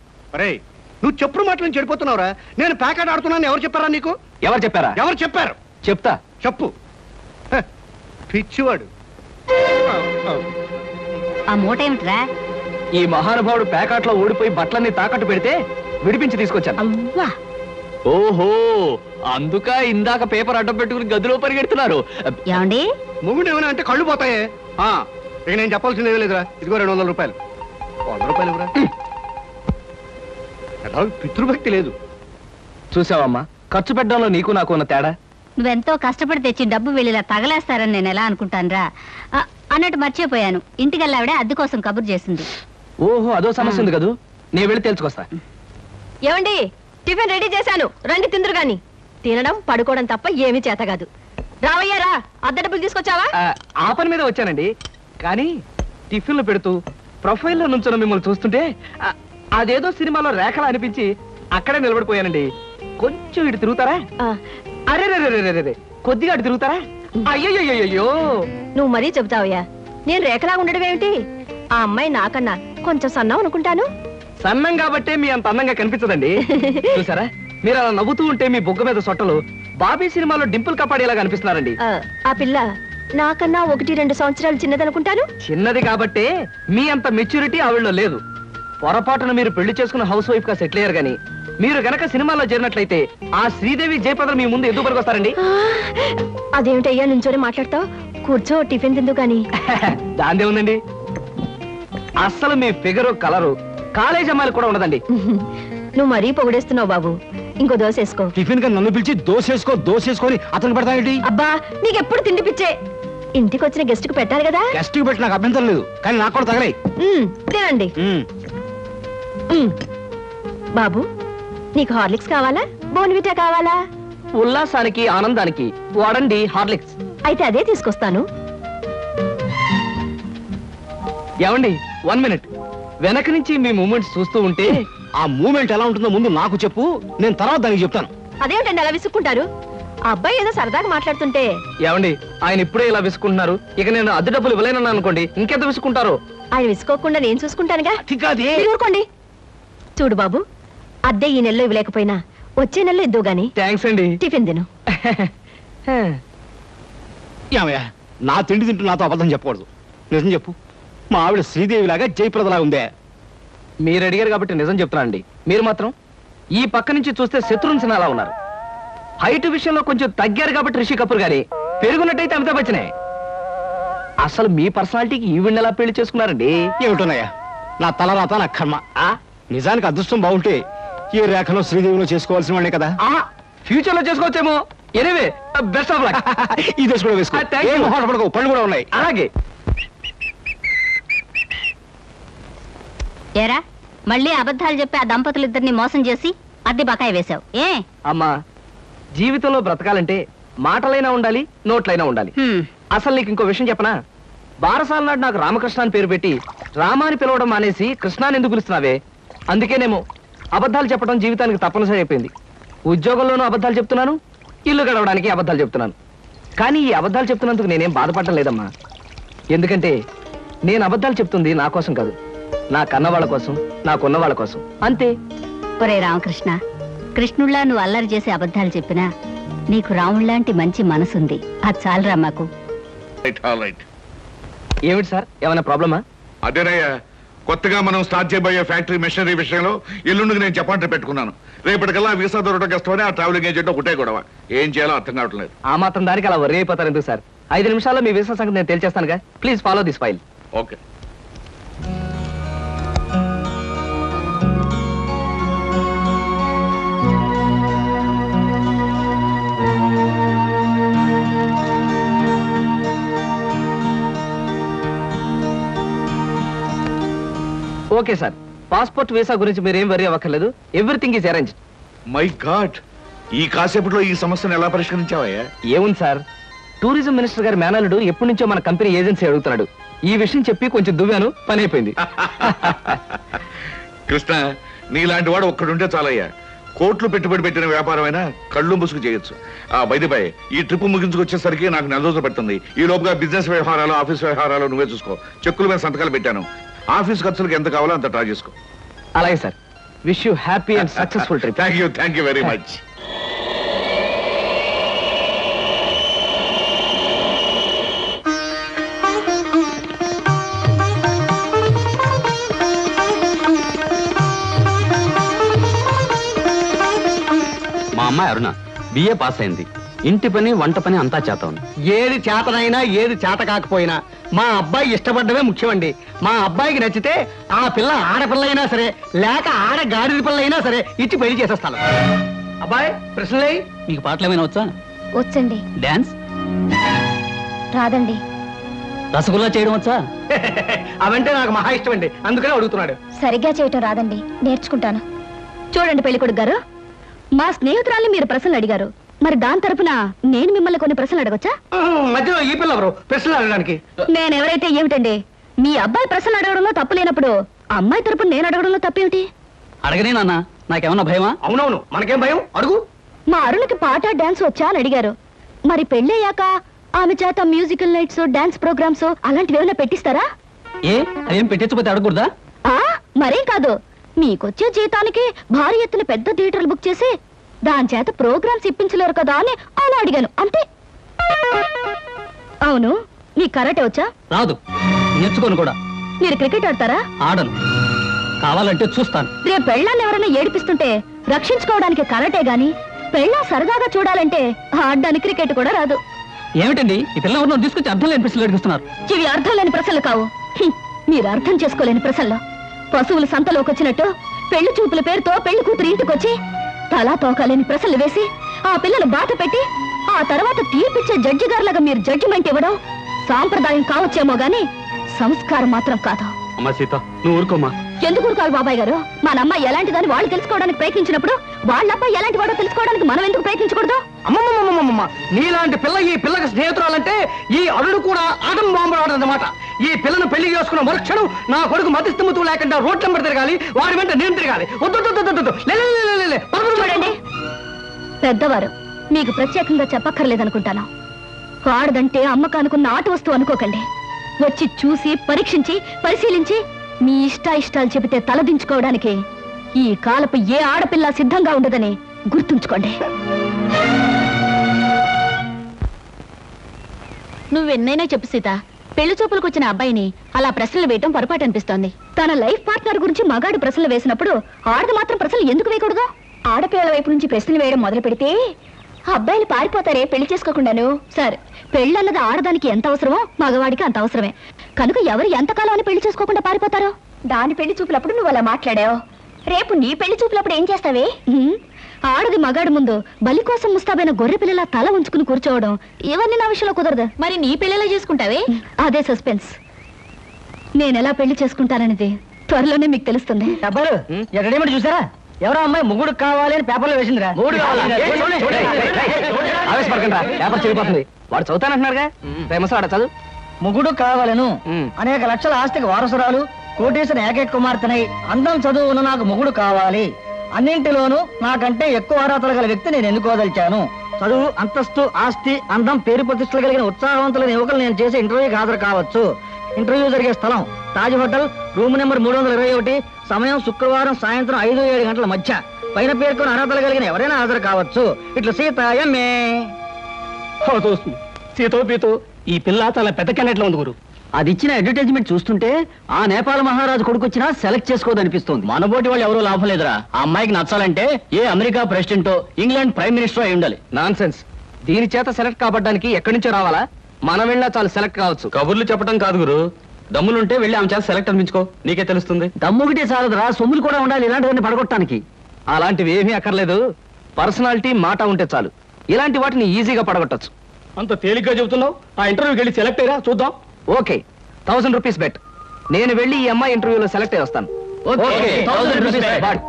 రేయ్, నువ్వు చెప్పుడు మాటలు చెడిపోతున్నావురా. నేను ప్యాకెట్ ఆడుతున్నాను ఎవరు చెప్పారా నీకు? ఎవరు చెప్పారా? ఎవరు చెప్పారు? చెప్తా, చెప్పు. పిచ్చివాడు. ఆ మూట ఏమిట్రా? ఈ మహానుభావుడు ప్యాకాట్లో ఓడిపోయి బట్టలన్నీ తాకట్టు పెడితే విడిపించి తీసుకొచ్చాను. అవ్వా, ఓహో, అందుక ఇందాక పేపర్ అడ్డం పెట్టుకుని గదిలో పరిగెడుతున్నారు. ఏమండి? మొగుడు ఏమైనా అంటే కళ్ళు పోతాయే. ఇక నేను చెప్పాల్సింది ఏమీ లేదురా. ఇదిగో 200 రూపాయలు. 100 రూపాయలు ఇవ్వరా. పితృభక్తి లేదు. చూసావమ్మా, ఖర్చు పెట్టడంలో నీకు నాకు ఉన్న తేడా. నువ్వెంతో కష్టపడి తెచ్చి డబ్బు వెళ్ళిలా తగలేస్తారని నేను ఎలా అనుకుంటానురా. అన్నట్టు మర్చిపోయాను, ఇంటికెళ్ళావిడే అద్దె కోసం కబురు చేసింది. ఓహో, అదో సమస్య ఉంది కదూ. నేను వెళ్ళి తెలుసుకొస్తా. ఏమండి, టిఫిన్ రెడీ చేశాను, రండి తిందురు గాని. తినడం పడుకోవడం తప్ప ఏమీ చేత కాదు. రావయ్యారా, అద్దె డబ్బులు తీసుకొచ్చావా? ఆ పని మీద వచ్చానండి, కానీ టిఫిన్లు పెడుతూ ప్రొఫైల్లో నుంచున్న మిమ్మల్ని చూస్తుంటే అదేదో సినిమాలో రేఖలా అనిపించి అక్కడే నిలబడిపోయానండి. కొంచెం ఇటు తిరుగుతారా? అరే రే కొద్దిగా అటు తిరుగుతారా? అయ్యో నువ్వు మరీ చెబుతావయ్యా. నేను రేఖలాగా ఉండడం ఏమిటి? ఆ అమ్మాయి నాకన్నా కొంచెం సన్నం అనుకుంటాను. సన్నం కాబట్టే మీ అంత అందంగా కనిపించదండి. చూసారా, మీరు అలా నవ్వుతూ ఉంటే మీ బొగ్గ మీద సొట్టలు బాబీ సినిమాలో డింపుల్ కపాడేలా కనిపిస్తున్నారండి. ఆ పిల్ల నాకన్నా 1-2 సంవత్సరాలు చిన్నదనుకుంటాను. చిన్నది కాబట్టే మీ అంత మెచ్యూరిటీ ఆవిడలో లేదు. పొరపాటున మీరు పెళ్లి చేసుకున్న హౌస్ వైఫ్ గా సెటిల్ అయ్యారు గానీ మీరు గనక సినిమాలో చేరినట్లయితే ఆ శ్రీదేవి జయప్రద మీ ముందు ఎందుకు పనికొస్తారండి? అదేమిటయ్యా నుంచోనే మాట్లాడతావు? కూర్చో, టిఫిన్ తిందు గాని. దాందే ఉందండి. అస్సలు మీ ఫిగరు కలరు కాలేజ్ అమ్మాయిలు కూడా ఉండదండి. నువ్వు మరీ పొగిడేస్తున్నావు బాబు. ఇంకో దోశ వేసుకో. టిఫిన్ గా నన్ను పిలిచి దోసేసుకొని అతను పెడతానండి. అబ్బా, నీకెప్పుడు తిండి పిచ్చే. ఇంటికి వచ్చిన గెస్ట్ కు పెట్టాలి కదా. గెస్ట్ కి పెట్టి నాకు అభ్యంతరం లేదు, కానీ నాకు కూడా తగలే. తినండి. బాబు, నీకు హార్లిక్స్ కావాలా, బోన్విటా కావాలా? ఉల్లాసానికి ఆనందానికి వాడండి హార్లిక్స్. అయితే అదే తీసుకొస్తాను. ఏమండి, 1 మినిట్. వెనక నుంచి మీ మూమెంట్స్ చూస్తూ ఉంటే ఆ మూమెంట్ ఎలా ఉంటుందో ముందు నాకు చెప్పు, నేను తర్వాత దానికి చెప్తాను. అదేమిటండి అలా విసుక్కుంటారు? ఆ అబ్బాయి ఏదో సరదాగా మాట్లాడుతుంటే. ఏమండి, ఆయన ఇప్పుడే ఇలా విసుకుంటున్నారు, ఇక నేను అద్దె డబ్బులు ఇవ్వలేనన్నా అనుకోండి, ఇంకెంత విసుకుంటారు? ఆయన విసుకోకుండా నేను చూసుకుంటానుగా. మీరు ఊరుకోండి. చూడు బాబు, అద్దె ఈ నెలలో ఇవ్వలేకపోయినా వచ్చే నెలలో ఇద్దు గాని. థ్యాంక్స్ అండి. టిఫిన్ తిను. ఏమయ్యా, నా తిండి తింటూ నాతో అబద్ధం చెప్పకూడదు. నిజం చెప్పు, మా ఆవిడ శ్రీదేవిలాగా జయప్రదలా ఉందే? మీరు అడిగారు కాబట్టి నిజం చెప్తున్నానండి. మీరు మాత్రం ఈ పక్క నుంచి చూస్తే శత్రుఘ్న సిన్హా ఉన్నారు. హైట్ విషయంలో కొంచెం తగ్గారు కాబట్టి రిషి కపూర్ గారి, పెరుగున్నట్టయితే అమితాబ్ బచ్చనే. అసలు మీ పర్సనాలిటీకి ఈవిడ్ని ఎలా పెళ్లి చేసుకున్నారండి? ఏమిటోనయ్యా, నా తలరాత నా కర్మ. నిజానికి అదృష్టం బాగుంటే ఈ రేఖలో శ్రీదేవిలో చేసుకోవాల్సిన వాళ్ళే కదా. ఫ్యూచర్ లో చేసుకోవచ్చేమో. Anyway, best of luck. ఈ దశ కూడా వేసుకో. ఏం మొహాట పడకు, పళ్ళు కూడా ఉన్నాయి. అలాగే. ఏరా, మళ్ళీ అబద్ధాలు చెప్పి ఆ దంపతులిద్దరిని మోసం చేసి అద్దె బకాయి వేశావు ఏ? అమ్మా, జీవితంలో బ్రతకాలంటే మాటలైనా ఉండాలి, నోట్లైనా ఉండాలి. అసలు నీకు ఇంకో విషయం చెప్పనా? బారసాల నాడు నాకు రామకృష్ణ అని పేరు పెట్టి రామాని పిలవడం మానేసి కృష్ణాని ఎందుకు పిలుస్తున్నావే? అందుకేనేమో అబద్ధాలు చెప్పడం జీవితానికి తప్పనిసరి అయిపోయింది. ఉద్యోగంలోనూ అబద్ధాలు చెప్తున్నాను, ఇల్లు గడవడానికి అబద్ధాలు చెప్తున్నాను. కానీ ఈ అబద్ధాలు చెప్తున్నందుకు నేనేం బాధపడటం లేదమ్మా. ఎందుకంటే నేను అబద్ధాలు చెప్తుంది నా కోసం కాదు, నా కన్న వాళ్ళ కోసం, నాకున్న వాళ్ళ కోసం, అంతే. ఒరే రామకృష్ణ, కృష్ణుళ్ళ నువ్వు అల్లరి చేసే అబద్ధాలు చెప్పినా నీకు రాముళ్లాంటి మంచి మనసుంది. అది చాలరా మాకు. ఏమిటి సార్, ఏమైనా ప్రాబ్లమా? అదేనయ్యా, కొత్తగా మనం స్టార్ట్ చేయబోయే ఫ్యాక్టరీ మెషినరీ విషయంలో ఎల్లుండికి నేను చెప్పంటే పెట్టుకున్నాను. రేపటికల్లా వీసా దొరకడం కష్టమని ఆ ట్రావెలింగ్ ఏజెంట్ ఒకటే గొడవ. ఏం చేయాలో అర్థం కావట్లేదు. ఆ మాత్రం దానికి అలా వర్రీ అయిపోతారు ఎందుకు సార్? 5 నిమిషాల్లో మీ వీసా సంగతి నేను తేల్చేస్తానుగా. Please follow this file. Okay. Okay sir, passport visa గురించి మీరేం వరీ అవ్వక్కర్లేదు. Everything is arranged. My god, ఈ కాసేపట్లో ఈ సమస్యను ఎలా పరిష్కరించావయ్యా? ఏముంది సార్, టూరిజం మినిస్టర్ గారి మేనల్లుడు ఎప్పటి నుంచో మన కంపెనీ ఏజెన్సీ అడుగుతున్నాడు. ఈ విషయం చెప్పి కొంచెం దువ్వాను, పని అయిపోయింది. కృష్ణ, నీలాంటి వాడు ఒక్కడుంటే చాలయ్యా. కోట్లు పెట్టుబడి పెట్టిన వ్యాపారమైనా కళ్ళు ముసుగు చేయొచ్చు. బై ఈ ట్రిప్ ముగించుకొచ్చేసరికి నాకు 4 రోజులు పడుతుంది. ఈ లోపుగా బిజినెస్ వ్యవహారాలు, ఆఫీస్ వ్యవహారాలు నువ్వే చూసుకో. చెక్కుల మీద సంతకాలు పెట్టాను. ఆఫీస్ ఖర్చులకు ఎంత కావాలో అంత డ్రా చేసుకో. అలాగే sir. Wish you happy and successful trip. Thank you very much. మా అమ్మాయి అరుణ బిఏ పాస్ అయింది. ఇంటి పని, వంట పని అంతా చేతాను. ఏది చేతనైనా ఏది చేత కాకపోయినా మా అబ్బాయి ఇష్టపడ్డమే ముఖ్యమండి. మా అబ్బాయికి నచ్చితే ఆ పిల్ల ఆడపిల్ల అయినా సరే, లేక ఆడ గాడిద పిల్ల అయినా సరే ఇచ్చి పెళ్లి చేసేస్తాను. అబ్బాయి ప్రశ్నలే. మీకు పాటలు ఏమైనా వచ్చా? వచ్చండి. డాన్స్ రాదండి. రసగుల్లా చేయడం వచ్చా? అవంటే నాకు మహా ఇష్టం అండి, అందుకనే అడుగుతున్నాడు. సరిగ్గా చేయటం రాదండి, నేర్చుకుంటాను. చూడండి పెళ్లికొడుకు గారు, మా స్నేహితురాల్ని మీరు ప్రశ్నలు అడిగారు, మరి దాని తరపున నేను మిమ్మల్ని కొన్ని ప్రశ్నలు అడగొచ్చా? మధ్యలో ఈ పిల్ల ఎవరు ప్రశ్నలు అడగడానికి? నేనెవరైతే ఏమిటండి, మీ అబ్బాయి ప్రశ్నలు అడగడంలో తప్పు లేనప్పుడు అమ్మాయి తరపున నేను అడగడంలో తప్పేమిటి? అడగనే నాన్న, నాకేమన్నా భయమా? అవునవును, మనకేం భయం, అడుగు. మా అరుణకి పాట డాన్స్ వచ్చా అని అడిగారు. మరి పెళ్ళయ్యాక ఆమె చేత మ్యూజికల్ నైట్స్, డాన్స్ ప్రోగ్రామ్స్ అలాంటివి ఏమైనా పెట్టిస్తారా? ఏ అదేం పెట్టించకపోతే అడగకూడదా? మరేం కాదు, మీకొచ్చే జీతానికి భారీ ఎత్తున పెద్ద థియేటర్లు బుక్ చేసి దాని చేత ప్రోగ్రామ్స్ ఇప్పించలేరు కదా అని అలా అడిగాను అంతే. అవును, నీ కరాటే వచ్చా? రాదు, నేర్చుకోను కూడా. మీరు క్రికెట్ ఆడతారా? ఆడను, కావాలంటే చూస్తాను. రేపు పెళ్ళాన్ని ఎవరైనా ఏడిపిస్తుంటే రక్షించుకోవడానికి కరాటే గాని, పెళ్ళా సరదాగా చూడాలంటే ఆడడానికి క్రికెట్ కూడా రాదు. ఏమిటండి ఈ పిల్ల ఎవరినో తీసుకొచ్చి అర్థం లేని ప్రశ్నలు అడిగిస్తున్నారు? ఇవి అర్థం లేని ప్రశ్నలు కావు, మీరు అర్థం చేసుకోలేని ప్రశ్నలు. పశువులు సంతలోకి వచ్చినట్టు పెళ్లి చూపుల పేరుతో పెళ్లి కూతురు ఇంటికొచ్చి తలా తోకాలేని ప్రశ్నలు వేసి ఆ పిల్లలు బాట పెట్టి ఆ తర్వాత తీర్పిచ్చే జడ్జి గారులాగా మీరు జడ్జిమెంట్ ఇవ్వడం సాంప్రదాయం కావచ్చేమో గాని సంస్కారం మాత్రం కాదు. అమ్మా సీత, నువ్వు ఊరుకోమ్మా. ఎందుకు ఊరుకోవాలి బాబాయ్ గారు? మన అమ్మాయి ఎలాంటిదని వాళ్ళు తెలుసుకోవడానికి ప్రయత్నించినప్పుడు వాళ్ళ అబ్బాయి ఎలాంటి వాడో తెలుసుకోవడానికి మనం ఎందుకు ప్రయత్నించకూడదు? అమ్మమ్మమ్మమ్మమ్మ, నీలాంటి పిల్ల ఈ పిల్లకి స్నేహితురాలంటే ఈ అరుడు కూడా ఆటం బాంబు ఆడదన్నమాట. ఈ పిల్లను పెళ్లి చేసుకున్న మరుక్షణం నా కొడుకు మతిస్థిమతు లేకుండా రోడ్ల వెంబడి తిరగాలి, వాడి వెంట నేను తిరగాలి. చూడండి పెద్దవారు, మీకు ప్రత్యేకంగా చెప్పక్కర్లేదనుకుంటాను. ఆడదంటే అమ్మకానుకున్న ఆట వస్తువు అనుకోకండి. వచ్చి చూసి పరీక్షించి పరిశీలించి మీ ఇష్టాయిష్టాలు చెబితే తలదించుకోవడానికి ఈ కాలపు ఏ ఆడపిల్ల సిద్ధంగా ఉండదని గుర్తుంచుకోండి. నువ్వెన్నైనా చెప్పు సీత, పెళ్లి చూపులకు వచ్చిన అబ్బాయిని అలా ప్రశ్నలు వేయటం పొరపాటు అనిపిస్తోంది. తన లైఫ్ పార్ట్నర్ గురించి మగాడు ప్రశ్నలు వేసినప్పుడు ఆడది మాత్రం ప్రశ్నలు ఎందుకు వేయకూడదు? ఆడపిల్లల వైపు నుంచి ప్రశ్నలు వేయడం మొదలు పెడితే అబ్బాయిలు పారిపోతారే పెళ్లి చేసుకోకుండాను. సరే, పెళ్ళన్నది ఆడదానికి ఎంత అవసరమో మగవాడికి అంత అవసరమే. కనుక ఎవరు ఎంతకాలం అని పెళ్లి చేసుకోకుండా పారిపోతారో? దాని పెళ్లి చూపులప్పుడు నువ్వు అలా మాట్లాడావు, రేపు నీ పెళ్లి చూపులప్పుడు ఏం చేస్తావే? ఆడది మగాడు ముందు బలి కోసం ముస్తాబైన గొర్రె పిల్లల తల ఉంచుకుని కూర్చోవడం ఇవన్నీ నా విషయంలో కుదరదు. మరి నీ పెళ్లిలా చేసుకుంటావే? అదే సస్పెన్స్. నేనెలా పెళ్లి చేసుకుంటాననేది త్వరలోనే మీకు తెలుస్తుంది. అబ్బారు ఎక్కడేమిటి చూసారా? ఎవరో అమ్మాయి ముగ్గుడు కావాలి అని పేపర్లో వేసిందిరా. ఆవేశపడకండి, పేపర్ చెడిపోతుంది. వాడు చదువుతానంటున్నారుగా, ఫేమస్ ఆడ చదువు. ముగ్గుడు కావాలను, అనేక లక్షల ఆస్తికి వారసురాలు, కోటేశ్వర ఏకైక కుమార్తెనై అందం చదువును నాకు మొగుడు కావాలి. అన్నింటిలోనూ నాకంటే ఎక్కువ అర్హతలు గల వ్యక్తి నేను ఎన్నుకోదలిచాను. చదువు, అంతస్తు, ఆస్తి, అందం, పేరు ప్రతిష్టలు కలిగిన ఉత్సాహవంతులైన యువకులు నేను చేసే ఇంటర్వ్యూకి హాజరు కావచ్చు. ఇంటర్వ్యూ జరిగే స్థలం తాజ్ హోటల్, రూమ్ నెంబర్ 321, సమయం శుక్రవారం సాయంత్రం 5-7 గంటల మధ్య. పైన పేర్కొని అర్హతలు కలిగిన ఎవరైనా హాజరు కావచ్చు. ఇట్లా సీత ఎంఏ. సీతో పీతో ఈ పిల్ల చాలా పెద్ద కెనెట్లో ఉంది గురు. అది ఇచ్చిన అడ్వర్టైజ్మెంట్ చూస్తుంటే ఆ నేపాల్ మహారాజు కొడుకు వచ్చినా సెలెక్ట్ చేసుకోదనిపిస్తుంది. మనబోటి వాళ్ళు ఎవరో లాభం లేదురా. ఆ అమ్మాయికి నచ్చాలంటే ఏ అమెరికా ప్రెసిడెంటో ఇంగ్లాండ్ ప్రైమ్ మినిస్టర్ అయి ఉండాలి. Non sense. దీని చేత సెలెక్ట్ కాబడ్డానికి ఎక్కడి నుంచో రావాలా? మనం వెళ్ళినా చాలు సెలెక్ట్ కావచ్చు. కబుర్లు చెప్పడం కాదు గురు, దమ్ములుంటే వెళ్ళి ఆమె చేత సెలెక్ట్ అనిపించుకో, నీకే తెలుస్తుంది. దమ్ముగిటే చాలదురా, సొమ్ములు కూడా ఉండాలి ఇలాంటివన్నీ పడగొట్టడానికి. అలాంటివి ఏమీ అక్కర్లేదు, పర్సనాలిటీ, మాట ఉంటే చాలు. ఇలాంటి వాటిని ఈజీగా పడగొట్టచ్చు. అంత తేలిగ్గా చెబుతున్నావు. ఆ ఇంటర్వ్యూకి వెళ్ళి సెలెక్ట్ అయ్యరా చూద్దాం. Okay, 1000 rupees bet. నేను వెళ్ళి ఈ అమ్మాయి ఇంటర్వ్యూలో సెలెక్ట్ అయ్యి వస్తాను. Okay, 1000 rupees bet. But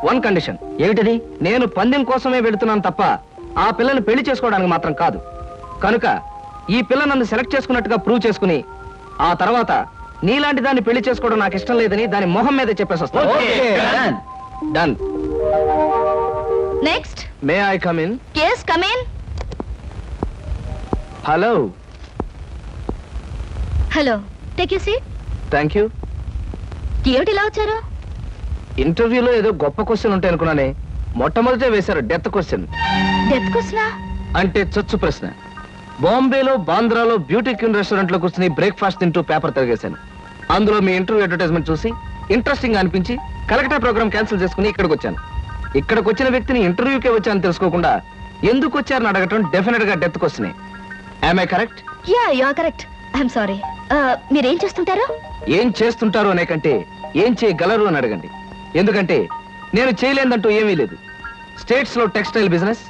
one condition. ఏమిటది? నేను పందెం కోసమే వెళుతున్నాను తప్ప ఆ పిల్లని పెళ్లి చేసుకోవడానికి మాత్రం కాదు. కనుక ఈ పిల్ల నన్ను సెలెక్ట్ చేసుకున్నట్టుగా ప్రూవ్ చేసుకుని ఆ తర్వాత నీలాంటి దాన్ని పెళ్లి చేసుకోవడం నాకు ఇష్టం లేదని దాని మొహం మీద చెప్పేసి వస్తాను. Done. Next. May I come in? yes, come in. Hello. Hello, take you seat. Thank you. ఏమిటి ఇలా వచ్చారు? ఇంటర్వ్యూలో ఏదో గొప్ప క్వశ్చన్ ఉంటాయి అనుకున్నానే, మొట్టమొదటే వేశారు డెత్ క్వశ్చన్. డెత్ క్వశ్చనా? అంటే చచ్చు ప్రశ్న. బాంబేలో, బాంద్రాలో బ్యూటీ క్వీన్ రెస్టారెంట్ లో కూర్చుని బ్రేక్ఫాస్ట్ తింటూ పేపర్ తిరిగేశాను. అందులో మీ ఇంటర్వ్యూ అడ్వర్టైజ్మెంట్ చూసి ఇంట్రెస్టింగ్ గా అనిపించి కలెక్టర్ ప్రోగ్రామ్ క్యాన్సిల్ చేసుకుని ఇక్కడికి వచ్చాను. ఇక్కడికి వచ్చిన వ్యక్తిని ఇంటర్వ్యూకే వచ్చాను తెలుసుకోకుండా ఎందుకు వచ్చారని అడగటం డెఫినెట్ గా డెత్ క్వశ్చనే. Am I correct? Ya, you are correct. I'm sorry. మీరేం చేస్తుంటారు? ఏం చేస్తుంటారు అనే కంటే ఏం చేయగలరు అని అడగండి. ఎందుకంటే నేను చేయలేదంటూ ఏమీ లేదు. స్టేట్స్ లో టెక్స్టైల్ బిజినెస్,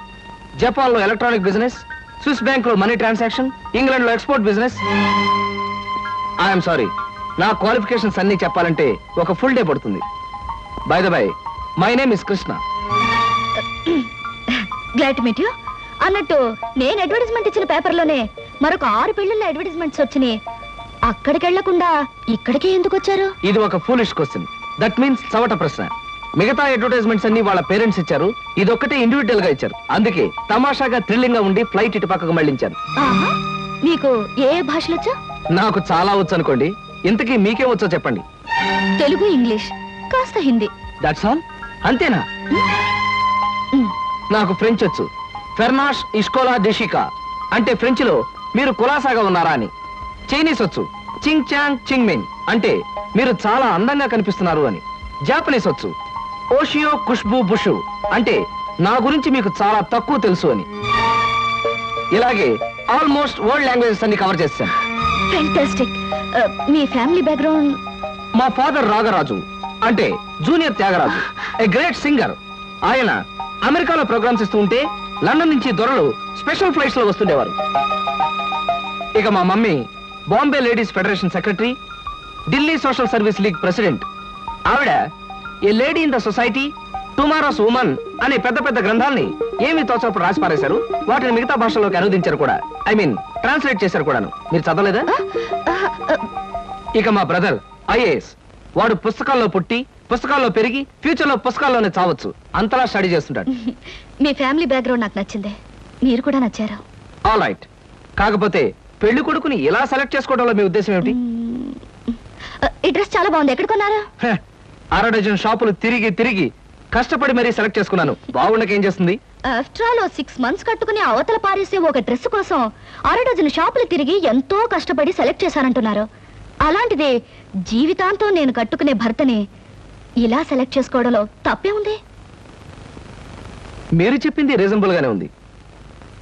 జపాన్ లో ఎలక్ట్రానిక్ బిజినెస్, స్విస్ బ్యాంక్ లో మనీ ట్రాన్సాక్షన్, ఇంగ్లాండ్ లో ఎక్స్పోర్ట్ బిజినెస్. ఐఎమ్ సారీ, నా క్వాలిఫికేషన్స్ అన్ని చెప్పాలంటే ఒక ఫుల్ డే పడుతుంది. By the by, my name is Krishna. Glad to meet you. అన్నట్టు నేను అడ్వర్టైజ్మెంట్ ఇచ్చిన పేపర్లోనే మరొక 6 పెళ్లిళ్ళ అడ్వర్టైజ్మెంట్స్ వచ్చినాయి. అక్కడికి వెళ్లకుండా ఇక్కడికే ఎందుకు వచ్చారు? ఇది ఒక ఫూలిష్ క్వశ్చన్. దట్ మీన్స్ చవట ప్రశ్న. మిగతా అడ్వర్టైజ్మెంట్స్ అన్ని వాళ్ళ పేరెంట్స్ ఇచ్చారు, ఇదొక్కటే ఇండివిజువల్ గా ఇచ్చారు. అందుకే తమాషాగా థ్రిల్లింగ్ గా ఉండి ఫ్లైట్ ఇటు పక్కకు మళ్ళించాను. ఆహా, మీకు ఏ భాషలొచ్చా? నాకు చాలా వచ్చు అనుకోండి. ఇంతకీ మీకే వచ్చో చెప్పండి. తెలుగు, ఇంగ్లీష్, కాస్త హిందీ. That's all? అంతేనా? నాకు ఫ్రెంచ్ వచ్చు. ఫెర్నాష్ ఇస్కోలా డెషికా అంటే ఫ్రెంచ్ లో మీరు కులాసాగా ఉన్నారా అని. చైనీస్ వచ్చు. చింగ్ చాంగ్ చింగ్ మిన్ అంటే మీరు చాలా అందంగా కనిపిస్తున్నారు అని. జాపనీస్ వచ్చు. ఓషియో ఖుష్బూ బుషు అంటే నా గురించి మీకు చాలా తక్కువ తెలుసు అని. ఇలాగే ఆల్మోస్ట్ వరల్డ్ లాంగ్వేజెస్ అన్ని కవర్ చేశాను. ఫెంటాస్టిక్. మీ ఫ్యామిలీ బ్యాక్గ్రౌండ్? మా ఫాదర్ రాగరాజు అంటే junior Tyagaraju, a great singer. ఆయన అమెరికాలో ప్రోగ్రామ్స్ ఇస్తూ ఉంటే లండన్ నుంచి దొరలు స్పెషల్ ఫ్లైట్స్ లో వస్తుండేవారు. ఇక మా mummy Bombay ladies federation secretary, Delhi social service league president. ఆవిడ a lady in the society, tomorrow's woman అనే పెద్ద పెద్ద గ్రంథాల్ని ఏమి తోచప్పుడు రాసి పారేశారు. వాటిని మిగతా భాషల్లోకి అనుదించారు కూడా. ఐ మీన్ ట్రాన్స్లేట్ చేశారు కూడాను. మీరు చదవలేదా? ఇక మా బ్రదర్ ఐఏఎస్. వాడు పుస్తకాల్లో పుట్టి పుస్తకాల్లో పెరిగి ఫ్యూచర్ లో పుస్తకాల్లోనే చావచ్చు. అంతలా స్టడీ చేస్తుంటాడు. మీ ఫ్యామిలీ బ్యాక్గ్రౌండ్ నాకు నచ్చింది. మీరు కూడా నచ్చారు. All right. కాకపోతే పెళ్లి కొడుకుని ఇలా సెలెక్ట్ చేసుకోవడంలో మీ ఉద్దేశం ఏమిటి? ఈ డ్రెస్ చాలా బాగుంది. ఎక్కడ కొన్నారు? అర డజన్ షాపులు తిరిగి తిరిగి కష్టపడి మరీ సెలెక్ట్ చేసుకున్నాను. బాగుండకేం చేస్తుంది? ఆఫ్టర్ ఆల్ 6 months కట్టుకుని అవతల పారేసే ఒక డ్రెస్ కోసం 6 డజన్ షాపులు తిరిగి ఎంతో కష్టపడి సెలెక్ట్ చేశారంటున్నారు. అలాంటిది జీవితాంతం నేను కట్టుకునే భర్తని ఇలా సెలెక్ట్ చేసుకోవడంలో తప్పే ఉంది. మీరు చెప్పింది రీజనబుల్ గానే ఉంది.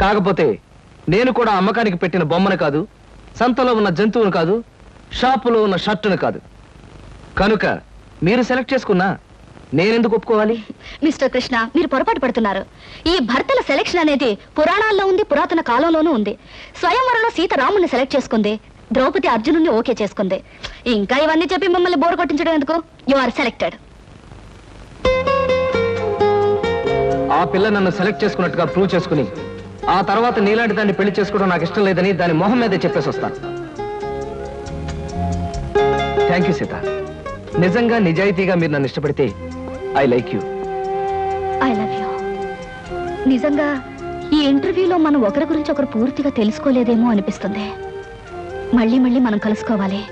కాకపోతే నేను కూడా అమ్మకానికి పెట్టిన బొమ్మను కాదు, సంతలో ఉన్న జంతువును కాదు, షాపులో ఉన్న షర్టును కాదు. కనుక మీరు సెలెక్ట్ చేసుకున్నా నేనెందుకు ఒప్పుకోవాలి? మిస్టర్ కృష్ణ, మీరు పొరపాటు పడుతున్నారు. ఈ భర్తల సెలెక్షన్ అనేది పురాణాల్లో ఉంది, పురాతన కాలంలోనూ ఉంది. స్వయంవరంలో సీత రాముని సెలెక్ట్ చేసుకుంది, ద్రౌపది అర్జునుని ఓకే చేసుకుంది. ఇంకా ఇవన్నీ చెప్పి మిమ్మల్ని బోర్ కొట్టించడం ఎందుకు? You are selected. ఆ పిల్ల నన్ను సెలెక్ట్ చేసుకున్నట్టుగా ప్రూవ్ చేసుకుని ఆ తర్వాత నీలాంటి దాన్ని పెళ్లి చేసుకోవడం నాకు ఇష్టం లేదని దాని మొహం మీదే చెప్పేసి వస్తాను. Thank you Sita. నిజంగా నిజాయితీగా మీరు నన్ను ఇష్టపడితే I like you. I love you. నిజంగా ఈ ఇంటర్వ్యూలో మనం ఒకరి గురించి ఒకరు పూర్తిగా తెలుసుకోలేదేమో అనిపిస్తుంది. మళ్ళీ మళ్ళీ మనం కలుసుకోవాలి,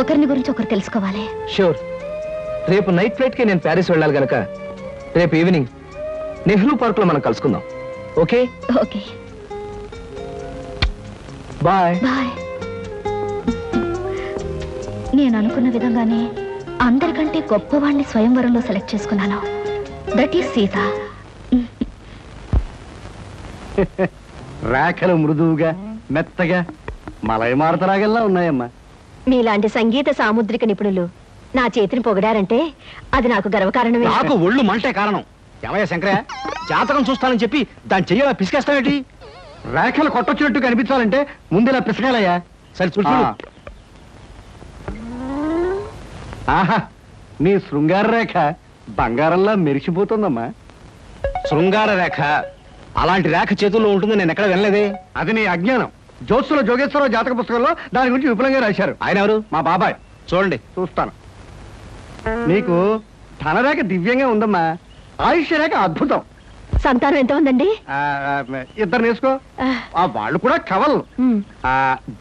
ఒకరిని గురించి ఒకరు తెలుసుకోవాలి. షూర్. రేపు నైట్ ఫ్లైట్ కి నేను ప్యారిస్ వెళ్ళాలి గనక రేపు ఈవినింగ్ నెహ్రూ పార్క్ లో మనం కలుసుకుందాం. ఓకే? ఓకే. బాయ్. బాయ్. నేను అనుకున్న విధంగానే అందరికంటే గొప్పవాణ్ణి స్వయంవరంలో సెలెక్ట్ చేసుకున్నాను. That is Sita. రేఖలు మృదువుగా మెత్తగా మలయమారుతలాగల్లా ఉన్నాయమ్మా. మీలాంటి సంగీత సాముద్రిక నిపుణులు నా చేతిని పొగిడారంటే అది నాకు గర్వకారణమే. నాకు ఒళ్ళు మంటే కారణం. ఏమయ్య శంకరయ్య, జాతకం చూస్తానని చెప్పి దాని చెయ్యాల పిసికేస్తావేటి? రేఖలు కొట్టొచ్చినట్టు కనిపించాలంటే ముందులా పిసకాలయ్యా. సరే చూడు. ఆహా, నీ శృంగార రేఖ బంగారంలా మెరిసిపోతుందమ్మా. శృంగార రేఖ అలాంటి రేఖ చేతుల్లో ఉంటుంది నేను ఎక్కడ వినలేదే. అది నీ అజ్ఞానం. జ్యోత్సుల జోగేశ్వరరావు జాతక పుస్తకంలో దాని గురించి విపులంగా రాశారు. ఆయన ఎవరు? మా బాబాయ్. చూడండి, చూస్తాను. నీకు ధనరేఖ దివ్యంగా ఉందమ్మా. ఆయుష్య రేఖ అద్భుతం. సంతానం ఎంత ఉందండి? ఇద్దరు నేర్చుకో. వాళ్ళు కూడా కవల్.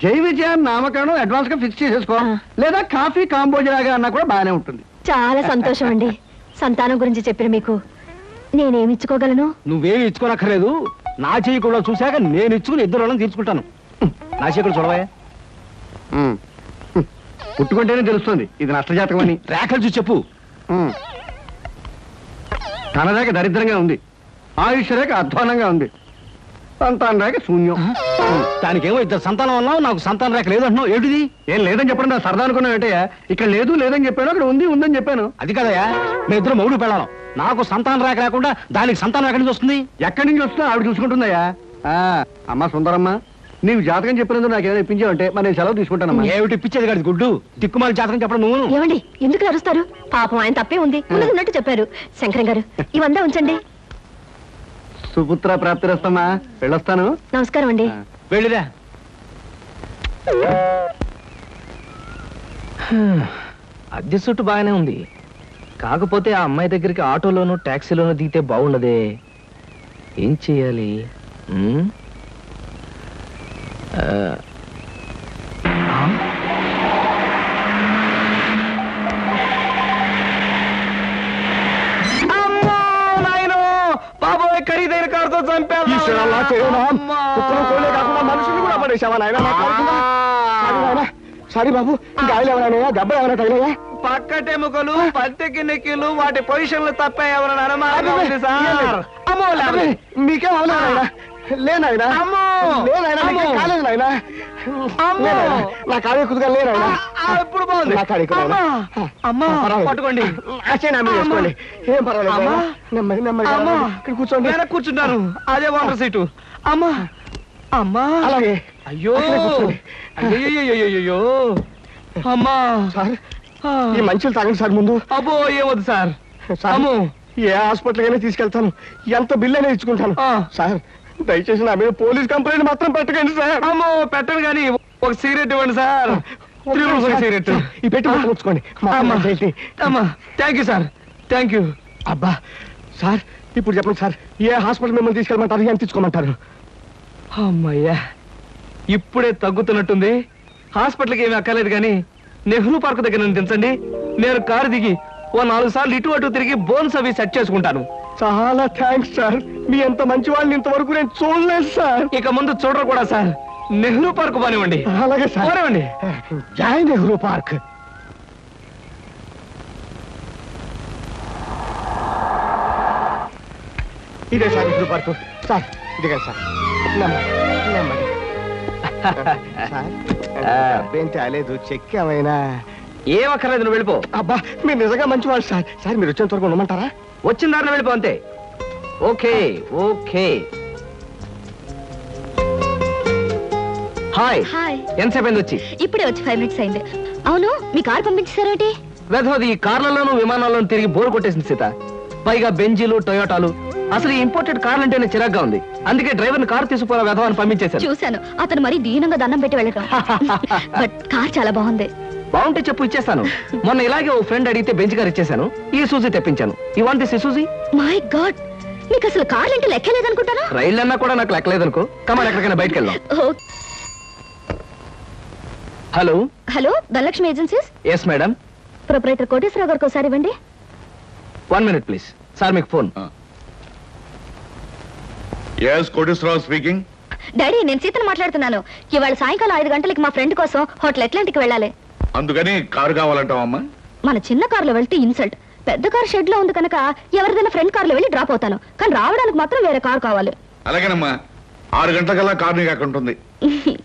జై విజయాన్ని నామకరణం అడ్వాన్స్ గా ఫిక్స్ చేసేసుకో. లేదా కాఫీ కాంబోజరాగా అన్నా కూడా బాగానే ఉంటుంది. చాలా సంతోషం అండి. సంతానం గురించి చెప్పిన మీకు నేనేమి ఇచ్చుకోగలను? నువ్వేమి ఇచ్చుకోనక్కర్లేదు. నా చెయ్యి కూడా చూశాక నేను ఇచ్చుకుని ఇద్దరు వాళ్ళని తీర్చుకుంటాను. నా చెయ్యి కూడా చూడవా. పుట్టుకుంటేనే తెలుస్తుంది ఇది నష్టజాతకం అని. రేఖలు చూసి చెప్పు. ధనరేఖ దరిద్రంగా ఉంది, ఆయుష్ రేఖ అధ్వానంగా ఉంది, సంతాన రేఖ శూన్యం. దానికేమో ఇద్దరు సంతానం అన్నావు, నాకు సంతాన రేఖ లేదు అంటున్నావు. ఏంటిది? ఏం లేదని చెప్పడం నా సరదా అనుకున్నావు ఏంటయ్యా? ఇక్కడ లేదు లేదని చెప్పాను, అక్కడ ఉంది ఉందని చెప్పాను. అది కదయ్యా, మీ ఇద్దరు మౌడు పెళ్ళాం. నాకు సంతాన రేఖ లేకుండా దానికి సంతానం ఎక్కడి నుంచి వస్తుంది? ఎక్కడి నుంచి వస్తుందో ఆవిడ చూసుకుంటుందయ్యా. అమ్మా సుందరమ్మ, నీవు జాతకం చెప్పినందుకు నాకు ఏమైనా ఇప్పించావంటే మరి నేను సెలవు తీసుకుంటానమ్మా. ఏమిటి ఇప్పించేది కాదు గుడ్డు, దిక్కుమాలి జాతకం చెప్పడం నువ్వు. ఏమండి, ఎందుకు అరుస్తారు? పాపం ఆయన తప్పే ఉంది, ఉన్నట్టు చెప్పారు. శంకరం గారు, ఇవంతా ఉంచండి. సుపుత్ర ప్రాప్తిరస్తమ్మా, వెళ్ళొస్తాను. నమస్కారం అండి. వెళ్ళిరా. అద్దె చుట్టూ బాగానే ఉంది, కాకపోతే ఆ అమ్మాయి దగ్గరికి ఆటోలోనూ ట్యాక్సీలోనూ దిగితే బాగుండదే. ఏం చెయ్యాలి? బాబోయ్, ఖరీదైన కారుతో చంపాను. మనుషులు కూడా పడేసావా నాయన? సారీ బాబు, గాయలు ఎవరైనా దెబ్బలు ఎవరైనా తగిలాయా? పక్కటెముకలు, పత్తెకి నెక్కిలు, వాటి పొజిషన్లు తప్ప ఎవరైనా అనుమానం ఉంది సార్. మీకేం అవలేదా? లేనాయనా, కాలేదు నాయన. నా కాడే కుదుగా లేనాయన. ఎప్పుడు బాగుంది నా కాడే పట్టుకోండి, చేసుకోండి, ఏం పర్వాలేదు. నెమ్మది నెమ్మది ఇక్కడ కూర్చోండి. కూర్చుంటాను, అదే వాటర్ సీటు. అమ్మా అమ్మా, అలాగే. అయ్యో అయ్యో అమ్మా సార్, ఈ మంచులు తాగండి సార్ ముందు. అబ్బో ఏమొద్దు సార్. అమ్మో, ఏ హాస్పిటల్కైనా తీసుకెళ్తాను, ఎంత బిల్ అయినా ఇచ్చుకుంటాను. సార్ దయచేసి నా మీద పోలీస్ కంప్లైంట్ మాత్రం పెట్టకండి సార్. అమ్మో పెట్టను కానీ ఒక సిగరెట్ ఇవ్వండి సార్. సిగరెట్ ఈ పెట్టి ఉంచుకోండి. అమ్మా thank you sir, thank you. అబ్బా సార్, ఇప్పుడు చెప్పండి సార్, ఏ హాస్పిటల్ మిమ్మల్ని తీసుకెళ్ళమంటారు, ఎంత తీసుకోమంటారు? అమ్మయ్యా, ఇప్పుడే తగ్గుతున్నట్టుంది. హాస్పిటల్కి ఏమీ అక్కర్లేదు కానీ నెహ్రూ పార్క్ దగ్గర నన్ను దించండి. నేను కారు దిగి ఓ 4 సార్లు ఇటు అటు తిరిగి బోన్స్ అవి సెట్ చేసుకుంటాను. చాలా థ్యాంక్స్ సార్, మీ ఎంత మంచి వాళ్ళని ఇంతవరకు నేను చూడలేదు సార్. ఇక ముందు చూడరు కూడా సార్. నెహ్రూ పార్క్ పోనివ్వండి. అలాగే సార్, పోనివ్వండి. జై నెహ్రూ పార్క్. ఇదే సార్ నెహ్రూ పార్క్. సార్ ఇదిగా సార్. అబ్బేంటి అలేదు, చెక్ ఏమైనా? ఏం అక్కర్లేదు, నువ్వు వెళ్ళిపో. అబ్బా మీరు నిజంగా మంచివాళ్ళు సార్. సార్ మీరు వచ్చేంత వరకు ఉండమంటారా? వచ్చిన దారిలో వెళ్ళిపో అంతే. Okay okay. హాయ్. హాయ్. ఎంతసేపు అయింది వచ్చి? ఇప్పుడే వచ్చి 5 minutes అయింది. అవును, మీ కారు పంపించారేంటి? వెధవది ఈ కార్లలోనూ విమానాల్లోనూ తిరిగి బోర్ కొట్టేసింది సీత. పైగా బెంజీలు, టొయోటాలు. అసలు ఈ ఇంపోర్టెడ్ కార్లు అంటేనే చిరాగ్గా ఉంది. అందుకే డ్రైవర్ని కారు తీసుకుపోయిన వెధవని పంపించేశాను. చూశాను, అతను మరీ దీనంగా దండం పెట్టి వెళ్ళడం. బట్ కార్ చాలా బాగుంది. బాగుంటే చెప్పు, ఇచ్చేస్తాను. మొన్న ఇలాగే ఓ ఫ్రెండ్ అడిగితే బెంచ్ కార్ ఇచ్చేసాను. ఈ సూజీ తెప్పించాను. You want this Suzy? My god, మీకు అసలు కార్లు అంటే లెక్కలేదనుకుంటానా? రైళ్ళు అన్నా కూడా నాకు లెక్కలేదనుకో. కమాన్, ఎక్కడికైనా బయటకు వెళ్దాం. Hello hello, Dhanalakshmi agencies. Yes madam. Proprietor Koteswararao గారికి ఒకసారి ఇవ్వండి. 1 minute ప్లీజ్. సార్ మీకు phone. yes Koteswararao speaking. Daddy, నేను సీతను మాట్లాడుతున్నాను. ఇవాళ సాయంకాలం 5 గంటలకి మా ఫ్రెండ్ కోసం హోటల్ అట్లాంటికి వెళ్ళాలి. అందుకని కారు కావాలంటావమ్మా? మన చిన్న కారులో వెళ్తే ఇన్సల్ట్. పెద్ద కారు షెడ్ లో ఉంది కనుక ఎవరిదైనా ఫ్రెండ్ కారులో వెళ్ళి డ్రాప్ అవుతాను. కానీ రావడానికి మాత్రం వేరే కారు కావాలి. అలాగేనమ్మా, 6 గంటలకల్లా కారు నీకు అక్కడ ఉంటుంది.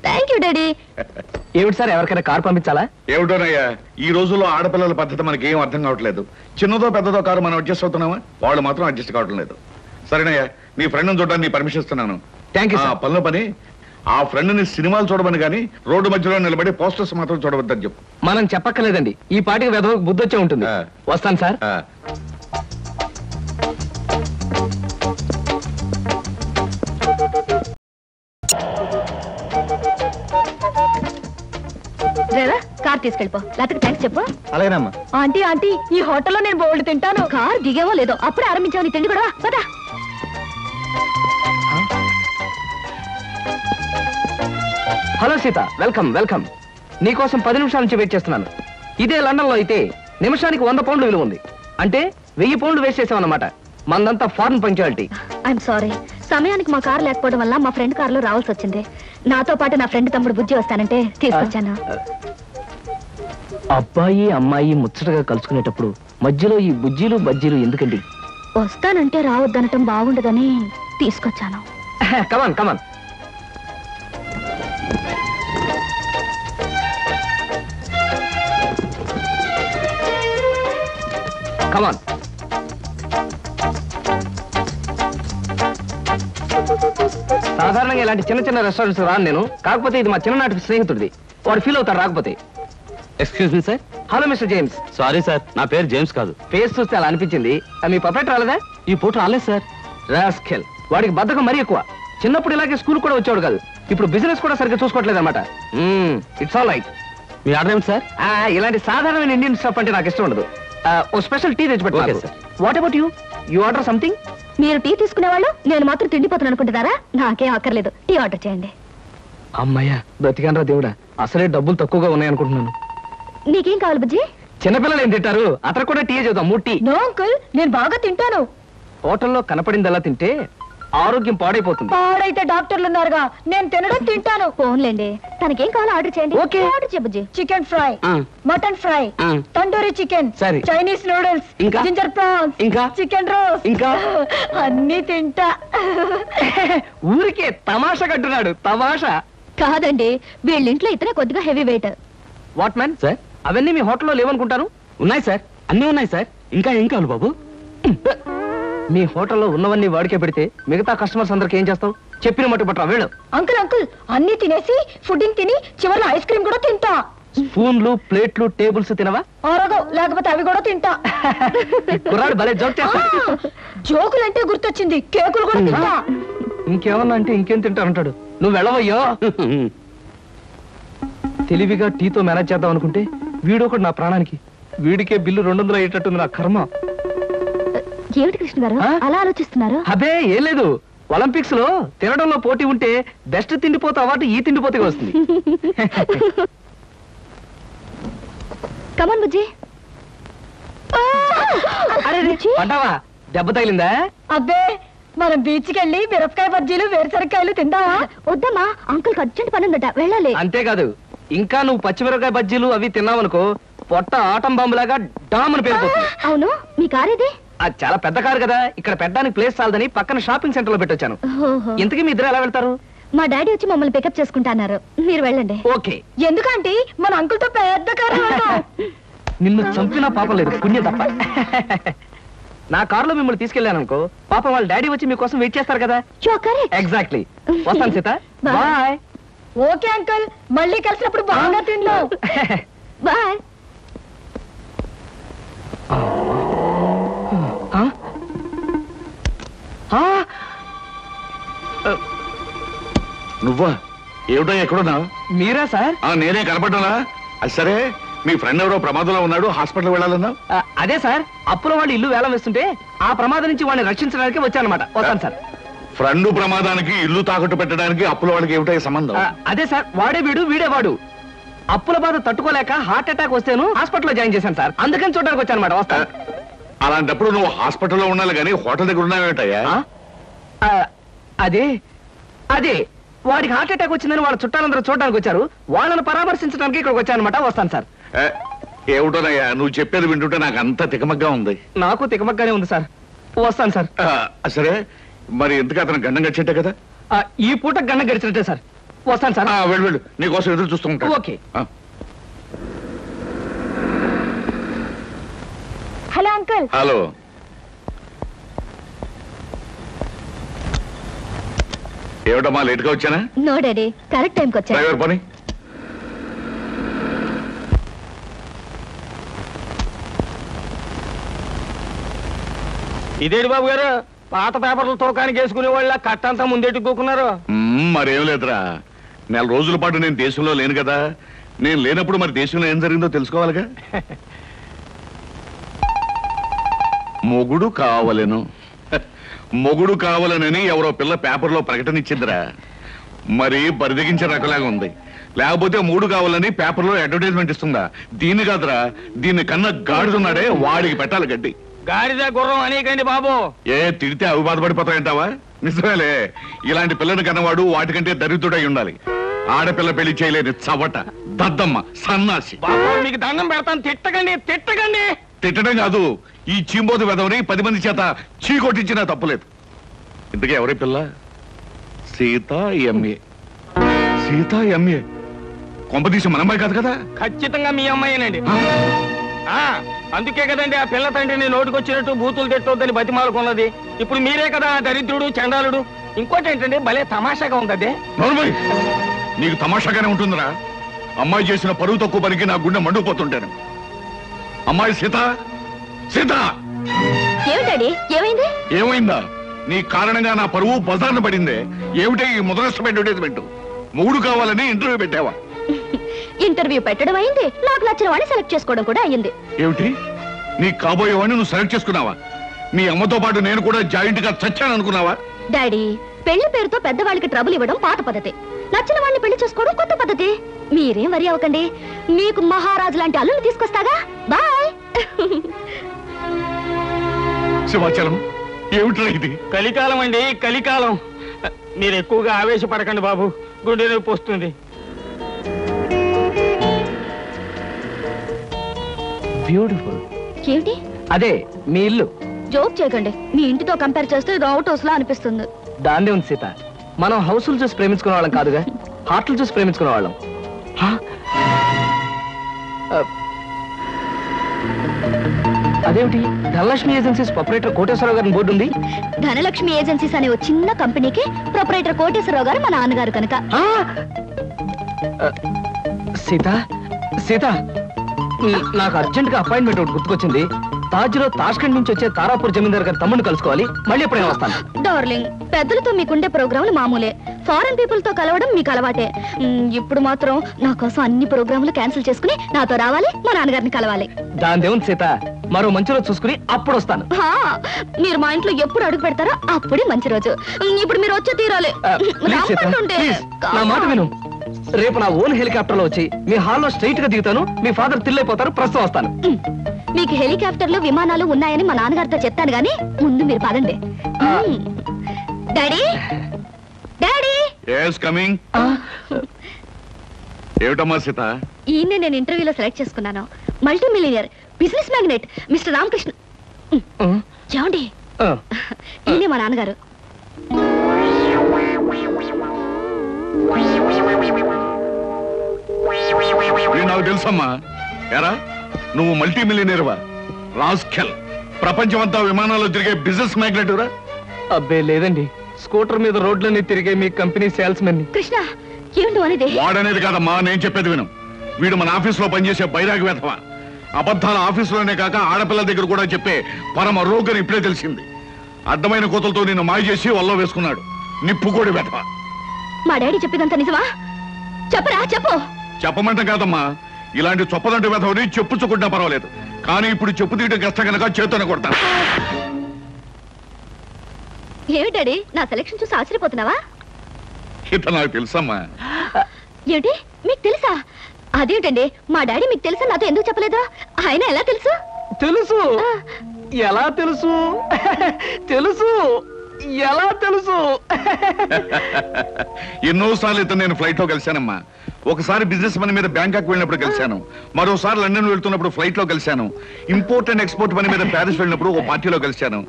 Thank you daddy. ఏమిటి సార్, ఎవరికైనా కారు పంపించాలా? ఏమిటోనయ్యా, ఈ రోజుల్లో ఆడపిల్లల పద్ధతి మనకి ఏం అర్థం కావట్లేదు. చిన్నదో పెద్దదో కారు మనం అడ్జస్ట్ అవుతున్నామా, వాళ్ళు మాత్రం అడ్జస్ట్ కావటం లేదు. సరేనయ్యా, నీ ఫ్రెండ్ చూడడానికి నీ పర్మిషన్ ఇస్తున్నాను. Thank you. పనిలో పని, ఆ ఫ్రెండ్ ని సినిమాలు చూడమని కానీ రోడ్డు మధ్యలో నిలబడి పోస్టర్స్ మాత్రం చూడవద్దని చెప్పు. మనం చెప్పక్కర్లేదండి, ఈ పాటికి వెధవకు బుద్ధి వచ్చే ఉంటుంది. వస్తాను సార్. Driver, car తీసుకెళ్ళిపో. లేకపోతే థ్యాంక్స్ చెప్పు. అలాగేనమ్మా. ఆంటీ ఆంటీ, ఈ హోటల్లో నేను బోల్డ్ తింటాను. కార్ దిగేవో లేదో అప్పుడే ఆరంభించావు నీ తిండి కూడా. పదా. Hello Sita, welcome welcome. నీకోసం 10 నిమిషాల నుంచి వెయిట్ చేస్తున్నాను. ఇదే లండన్ లో అయితే నిమిషానికి 100 పౌండ్లు విలువ ఉంది. అంటే 1000 పౌండ్లు వేస్ట్ చేసామన్నమాట. మందంతా ఫారెన్ పంక్చువాలిటీ. ఐఎమ్ సారీ, సమయానికి మా కారు లేకపోవడం వల్ల మా ఫ్రెండ్ కారులో రావాల్సి వచ్చింది. నాతో పాటు నా ఫ్రెండ్ తమ్ముడు బుజ్జి వస్తానంటే తీసుకొచ్చాను. అబ్బాయి అమ్మాయి ముచ్చటగా కలుసుకునేటప్పుడు మధ్యలో ఈ బుజ్జీలు బజ్జీలు ఎందుకండి? వస్తానంటే రావద్దనటం బాగుండదని తీసుకొచ్చాను. కమాన్ కమాన్. కమాన్. సాధారణంగా ఇలాంటి చిన్న చిన్న రెస్టారెంట్స్ రాను నేను. కాకపోతే ఇది మా చిన్ననాటి స్నేహితుడిది. వాడు ఫీల్ అవుతాడు రాకపోతే. Excuse me sir. Hello mister James. Sorry sir, నా పేరు జేమ్స్ కాదు. ఫేస్ చూస్తే అలా అనిపించింది. మీ పర్ఫెక్ట్ రాలేదా? ఈ పూట రాలేదు సార్. రాస్కెల్, వాడికి బద్ధకం మరీ ఎక్కువ. చిన్నప్పుడు ఇలాగే స్కూల్ కూడా వచ్చేవాడు కాదు. ఇప్పుడు బిజినెస్ కూడా సరిగ్గా చూసుకోవట్లేదు అనమాట. It's all right. Me order ఏమిటి సార్? ఇలాంటి సాధారణమైన ఇండియన్ స్టఫ్ అంటే నాకు ఇష్టం ఉండదు. ఓ స్పెషల్ టీ తెచ్చి Okay, పెట్టాలి. sir. What about you order something? మీరు టీ తీసుకునేవాళ్ళు నేను మాత్రం తిండిపోతాను అనుకుంటున్నారా? నాకేం అక్కర్లేదు, టీ ఆర్డర్ చేయండి. అమ్మయ్యా బ్రతికానరా దేవుడా, అసలే డబ్బులు తక్కువగా ఉన్నాయనుకుంటున్నాను. నీకేం కావాలి బుజ్జి? చిన్నపిల్లలు ఏం తింటారు, అతను కూడా టీ చేద్దాం. 3 టీ. నో అంకుల్, నేను బాగా తింటాను. హోటల్లో కనపడిందలా తింటే ఆరోగ్యం పాడైపోతుంది. పాడైతే డాక్టర్లు ఉన్నారుగా, నేను తినడం తింటాను. ఫోన్లేండి, తనకేం కావాలో ఆర్డర్ చేయండి. ఓకే. ఆర్డర్ చేయ బుజ్జి. చికెన్ ఫ్రై, ఆ. మటన్ ఫ్రై, ఆ. తండూరి చికెన్, సరే. చైనీస్ నూడిల్స్, ఇంకా? జింజర్ ప్రాన్స్, ఇంకా? చికెన్ రోస్, ఇంకా? అన్ని తింటా. ఊరికే తమాషా కట్టున్నాడు. తమాషా కాదండి, వీళ్ళింట్లో ఇతనే కొద్దిగా heavy weight. What man sir? అవన్నీ మీ హోటల్లో లేవనుకుంటాను. ఉన్నాయి సార్, అన్నీ ఉన్నాయి సార్. ఇంకా ఏం కావాలి బాబు? మీ హోటల్లో ఉన్నవన్నీ వాడికే పెడితే మిగతా కస్టమర్స్ అందరికి ఏం చేస్తావు? చెప్పిన మట్టు పట్టరా వెళ్ళు. అంకుల్ అంకుల్, అన్ని తినేసి ఫుడ్డింగ్ తిని చివరిలో ఐస్ క్రీమ్ కూడా తింటా. స్పూన్లు, ప్లేట్లు, టేబుల్స్ తినవా? ఆరగో, లేకపోతే అవి కూడా తింటా. కుర్రాడు భలే జోక్ చేస్తాడు. జోకులంటే గుర్తొచ్చింది, కేకులు కూడా తింటా. ఇంకేమన్నా అంటే ఇంకేం తింటానంటాడు. నువ్వు వెళ్ళవయ్యో. తెలివిగా టీతో మేనేజ్ చేద్దాం అనుకుంటే వీడొకడు నా ప్రాణానికి. వీడికే బిల్లు 200 అయ్యేటట్టుంది నా కర్మ. ఏమిటి కృష్ణ గారు ఆ? అలా ఆలోచిస్తున్నారు? అబే ఏం లేదు, ఒలింపిక్స్ లో తినడంలో పోటీ ఉంటే బెస్ట్ తిండిపోతే అవార్డు ఈ తిండిపోతే వస్తుంది. కమన్ బుజ్జి. అరే అంటావా, దెబ్బ తగిలిందా? అబ్బే, మనం బీచ్ కి వెళ్ళి మిరపకాయ బజ్జీలు వేరుసరికాయలు తిందామా? వద్దమ్మా, అంకుల్ అర్జెంట్ పని ఉందట, వెళ్ళాలి. అంతేకాదు, ఇంకా నువ్వు పచ్చిమిరపకాయ బజ్జీలు అవి తిన్నావనుకో పొట్ట ఆటం బాంబులాగా డామ్ అని పేరుపోతుంది. అవును, మీ కారేది? అది చాలా పెద్ద కారు కదా, ఇక్కడ పెట్టడానికి ప్లేస్ చాలదని పక్కన షాపింగ్ సెంటర్ లో పెట్టొచ్చాను. ఇంతకీ మీ ఇద్దరు ఎలా వెళ్తారు? మా డాడీ వచ్చి మమ్మల్ని పికప్ చేసుకుంటున్నారు, మీరు వెళ్ళండి. ఓకే. ఎందుకంటే మన అంకుల్ తో పెద్ద కారు. నిన్ను చంపినా పాపం లేదు, పుణ్యం తప్ప. నా కారులో మిమ్మల్ని తీసుకెళ్ళాను అనుకో, పాపం వాళ్ళ డాడీ వచ్చి మీకోసం వెయిట్ చేస్తారు కదా. ఎగ్జాక్ట్లీ. వస్తాను సీత, బాయ్. ఓకే అంకుల్, మళ్ళీ కలిసినప్పుడు బాగా తిందాం. బాయ్. నువ్వా? ఏమిటో ఎక్కడున్నా? మీరా సార్? నేనే కనపడ్డానా? అది సరే, మీ ఫ్రెండ్ ఎవరో ప్రమాదంలో ఉన్నాడు, హాస్పిటల్ వెళ్ళాలన్నా? అదే సార్, అప్పుల వాళ్ళు ఇల్లు వేలం వేస్తుంటే ఆ ప్రమాదం నుంచి వాడిని రక్షించడానికి వచ్చానమాట. వస్తాను సార్. ఫ్రెండ్ ప్రమాదానికి ఇల్లు తాకట్టు పెట్టడానికి అప్పుల వాళ్ళకి ఏమిటో సంబంధం? అదే సార్, వాడే వీడు వీడే వాడు. అప్పుల బాధ తట్టుకోలేక హార్ట్ అటాక్ వస్తేను హాస్పిటల్లో జాయిన్ చేశాను సార్, అందుకని చూడడానికి వచ్చానమాట. వస్తాను. అలాంటప్పుడు నువ్వు హాస్పిటల్లో ఉండాలి కానీ హోటల్ దగ్గర ఉన్నావేటయ్యా? అదే అదే వాడికి హార్ట్ అటాక్ వచ్చిందని వాళ్ళ చుట్టాలందరూ చూడడానికి వచ్చారు, వాళ్ళని పరామర్శించడానికి ఇక్కడికి వచ్చానమాట. వస్తాను సార్. ఏమిటోనయ్యా నువ్వు చెప్పేది వింటుంటే నాకు అంత తికమగ్గా ఉంది. నాకు తికమగ్గానే ఉంది సార్. వస్తాను సార్. సరే, మరి ఎందుకు అతను గండం గడిచేట్టే కదా? ఈ పూట గండం గడిచినట్టే సార్. వస్తాను సార్. వెళ్ళు వెళ్ళు, నీకోసం ఎదురు చూస్తూ ఉంటాను. ఓకే. Hello uncle. హలో. ఏమిటమ్మా లేట్ గా వచ్చానా? నో డాడీ, కరెక్ట్ టైంకి వచ్చా. డ్రైవర్ పని. ఇదేంటి బాబు గారు, పాత పేపర్లు తోకానికి వేసుకునే వాళ్ళ కట్టంతా ముందెట్టుకోకున్నారు. మరేం లేదురా, నెల రోజుల పాటు నేను దేశంలో లేను కదా. నేను లేనప్పుడు మరి దేశంలో ఏం జరిగిందో తెలుసుకోవాలిగా. మొగుడు కావలెను, మొగుడు కావాలనని ఎవరో పిల్ల పేపర్లో ప్రకటన ఇచ్చిందిరా. మరి బరిదగించే రకలాగా ఉంది. లేకపోతే మూడు కావాలని పేపర్లో అడ్వర్టైజ్మెంట్ ఇస్తుందా? దీన్ని కాదురా, దీన్ని కన్నా గాడిదున్నాడే వాడికి పెట్టాలి గడ్డి. గాడిద గుర్రం అనేకండి బాబు. తిడితే అవి బాధపడిపోతాయంటావా? నిజమేలే, ఇలాంటి పిల్లని కన్నవాడు వాటికంటే దరిద్రుడై ఉండాలి. ఆడపిల్ల పెళ్లి చేయలేని చవట, దద్దమ్మ, సన్నాసి. బాబు మీకు దండం పెడతాను, తిట్టకండి తిట్టకండి. తిట్టడం కాదు, ఈ చీంబోతు వెదవని 10 మంది చేత చీకొట్టించినా తప్పులేదు. ఇంతకీ ఎవరి పిల్ల? సీతా ఎంఏ. సీతా ఎంఏ కొంపదీసి మన అమ్మాయి కాదు కదా? ఖచ్చితంగా మీ అమ్మాయినండి. అందుకే కదండి ఆ పిల్ల తండ్రిని నోటుకొచ్చినట్టు బూతులు తిట్టొద్దని బతిమాలకున్నది. ఇప్పుడు మీరే కదా దరిద్రుడు, చండాలుడు. ఇంకోటి ఏంటంటే భలే తమాషాగా ఉంది. నోర్మై, నీకు తమాషాగానే ఉంటుందిరా. అమ్మాయి చేసిన పరువు తక్కువ పనికి నా గుండె మండుకుపోతుంటాను. అమ్మాయి సీత, సీత. ఏమిటండి, ఏమైంది? ఏమైందా? నీ కారణంగా నా పరువు బజార్న పడిందే. ఏమిటే ఈ ముదరష్టం అడ్వర్టైజ్మెంట్? మూడు కావాలని ఇంటర్వ్యూ పెట్టావా? ఇంటర్వ్యూ పెట్టడం అయింది, నాకు నచ్చిన వాడిని సెలెక్ట్ చేసుకోవడం కూడా అయ్యింది. ఏమిటి నీ కాబోయేవాడిని నువ్వు సెలెక్ట్ చేసుకున్నావా? మీ అమ్మతో పాటు నేను కూడా జాయింట్ గా చచ్చాను అనుకున్నావా? డాడీ, పెళ్లి పేరుతో పెద్దవాళ్ళకి ట్రబుల్ ఇవ్వడం పాత పద్ధతి, నచ్చిన వాడిని పెళ్లి చేసుకోవడం కొత్త పద్ధతి. మీరేం వరి అవ్వకండి, మీకు మహారాజు లాంటి అల్లుని తీసుకొస్తాగా. బాయ్. శివాచలం, ఏమిట్రా ఇది? కలికాలం అండి, కలికాలం. మీరు ఎక్కువగా ఆవేశపడకండి బాబు, గుండె నొప్పి వస్తుంది. బ్యూటిఫుల్. ఏంటి అదే మీ ఇల్లు. జోక్ చేయకండి, మీ ఇంటితో కంపేర్ చేస్తే ఇది అవుట్ హౌస్ లా అనిపిస్తుంది. దాన్నే ఉంది సీత, మనం హౌసులు చూసి ప్రేమించుకునే వాళ్ళం కాదుగా, హార్ట్లు చూసి ప్రేమించుకునే వాళ్ళం. అదేమిటి, ధనలక్ష్మి ఏజెన్సీస్ ప్రొపరేటర్ కోటేశ్వరరావు గారి బోర్డు ఉంది. ధనలక్ష్మి ఏజెన్సీస్ అనే ఒక చిన్న కంపెనీకి ప్రొపరేటర్ కోటేశ్వరరావు గారు మా నాన్నగారు కనుక. సీత సీత, నాకు అర్జెంట్ గా అపాయింట్మెంట్ ఒకటి గుర్తుకొచ్చింది. తాజ్లో తాష్కండ్ నుంచి వచ్చే తారాపూర్ జమీందార్ గారి తమ్ముడిని కలుసుకోవాలి. మళ్ళీ ఎప్పుడైనా వస్తాను. డార్లింగ్, పెద్దలతో మీకుండే ప్రోగ్రాములు మామూలే, ఫారెన్ పీపుల్ తో కలవడం మీకు అలవాటే. ఇప్పుడు మాత్రం నా కోసం అన్ని ప్రోగ్రాములు క్యాన్సిల్ చేసుకుని నాతో రావాలి, మా నాన్నగారిని కలవాలి. దాని దేవుని సీత, మరో మంచి రోజు చూసుకుని అప్పుడు వస్తాను. మీరు మా ఇంట్లో ఎప్పుడు అడుగు పెడతారో అప్పుడే మంచి రోజు. ఇప్పుడు మీరు వచ్చే తీరాలి. నా మాట విను, రేపు నా ఓన్ హెలికాప్టర్ లో వచ్చి మీ హాల్లో స్ట్రైట్ గా దిగుతాను. మీ ఫాదర్ తిల్లైపోతారు, ప్రస్తుతం వస్తాను. మీకు హెలికాప్టర్లు విమానాలు ఉన్నాయని మా నాన్నగారితో చెప్తాను గానీ ముందు మీరు పదండి. Daddy, daddy. yes coming. ఏమిటమ్మా సీత? ఈయన్నే నేను ఇంటర్వ్యూలో సెలెక్ట్ చేసుకున్నాను. Multi millionaire, business magnate mister Ramakrishna. ఏమండి, ఈయనే మా నాన్నగారు. నాకు తెలుసమ్మా. ఎరా, నువ్వు మల్టీ మిలియనర్వా? రాస్కెల్, ప్రపంచమంతా విమానాల్లో తిరిగే బిజినెస్ మ్యాగ్నెట్ రా? అబ్బే లేదండి, స్కూటర్ మీద రోడ్లన్నీ తిరిగే మీ కంపెనీ సేల్స్ మెన్. కృష్ణ, ఏమిటి అనేది? వాడనేది కాదమ్మా, నేను చెప్పేది విను. వీడు మన ఆఫీస్ లో పనిచేసే బైరాగి వేధవా. అబద్ధాల ఆఫీసులోనే కాక ఆడపిల్లల దగ్గర కూడా చెప్పే పరమ రోగని ఇప్పుడే తెలిసింది. అడ్డమైన కోతలతో నిన్ను మాయ చేసి వల్ల వేసుకున్నాడు. నిప్పుకోడి వేధవా. మా డాడీ చెప్పేదంతా నిజమా? చెప్పరా, చెప్పు. చెప్పమంటే కాదమ్మా, ఇలాంటి చొప్పదంటే వేధవని చెప్పుచ్చుకుంటా పర్వాలేదు, కానీ ఇప్పుడు చెప్పు తీయడం కష్టం కనుక చేతోనే కొడతాను. ఏమి డాడీ, నా సెలక్షన్ చూసి ఆశ్చర్యపోతున్నావా? ఇత నాకు తెలుసమ్మా. ఏమిటి, మీకు తెలుసా? అదేమిటండి, మా డాడీ మీకు తెలుసా నాతో ఎందుకు చెప్పలేదు? ఆయన ఎలా తెలుసు? తెలుసు. ఎలా తెలుసు? తెలుసు. ఎలా తెలుసు? ఎన్నోసార్లు ఇతను నేను ఫ్లైట్ లో కలిశానమ్మా. ఒకసారి బిజినెస్ పని మీద బ్యాంకాక్ వెళ్ళినప్పుడు కలిశాను, మరోసారి లండన్ వెళ్తున్నప్పుడు ఫ్లైట్ లో కలిశాను, ఇంపోర్ట్ అండ్ ఎక్స్పోర్ట్ పని మీద ప్యారిస్ వెళ్ళినప్పుడు ఓ పార్టీలో కలిశాను.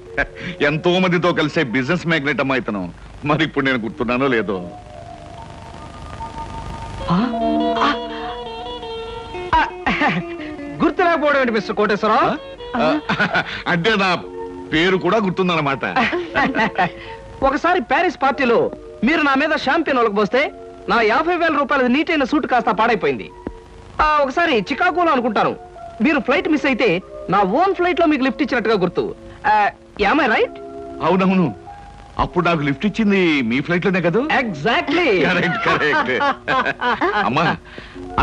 ఎంతో మందితో కలిసే బిజినెస్ మ్యాగ్నెట్ అమ్మా ఇతను. మరి ఇప్పుడు నేను గుర్తున్నానో లేదో. గుర్తు రాకపోవడం ఏంటి మిస్టర్ కోటేశ్వరరావు? అంటే నా పేరు కూడా గుర్తుందన్నమాట. ఒకసారి ప్యారిస్ పార్టీలో మీరు నా మీద షాంపియన్ ఒలకపోస్తే నా 50,000 రూపాయల నీటైన సూట్ కాస్త పాడైపోయింది. ఒకసారి చికాగోలో అనుకుంటాను మీరు ఫ్లైట్ మిస్ అయితే నా ఓన్ ఫ్లైట్ లో మీకు లిఫ్ట్ ఇచ్చినట్టుగా గుర్తు. Am I right? అవునవును, అప్పుడు నాకు లిఫ్ట్ ఇచ్చింది మీ ఫ్లైట్ లోనే కదా? ఎగ్జాక్ట్లీ. Correct correct. అమ్మా,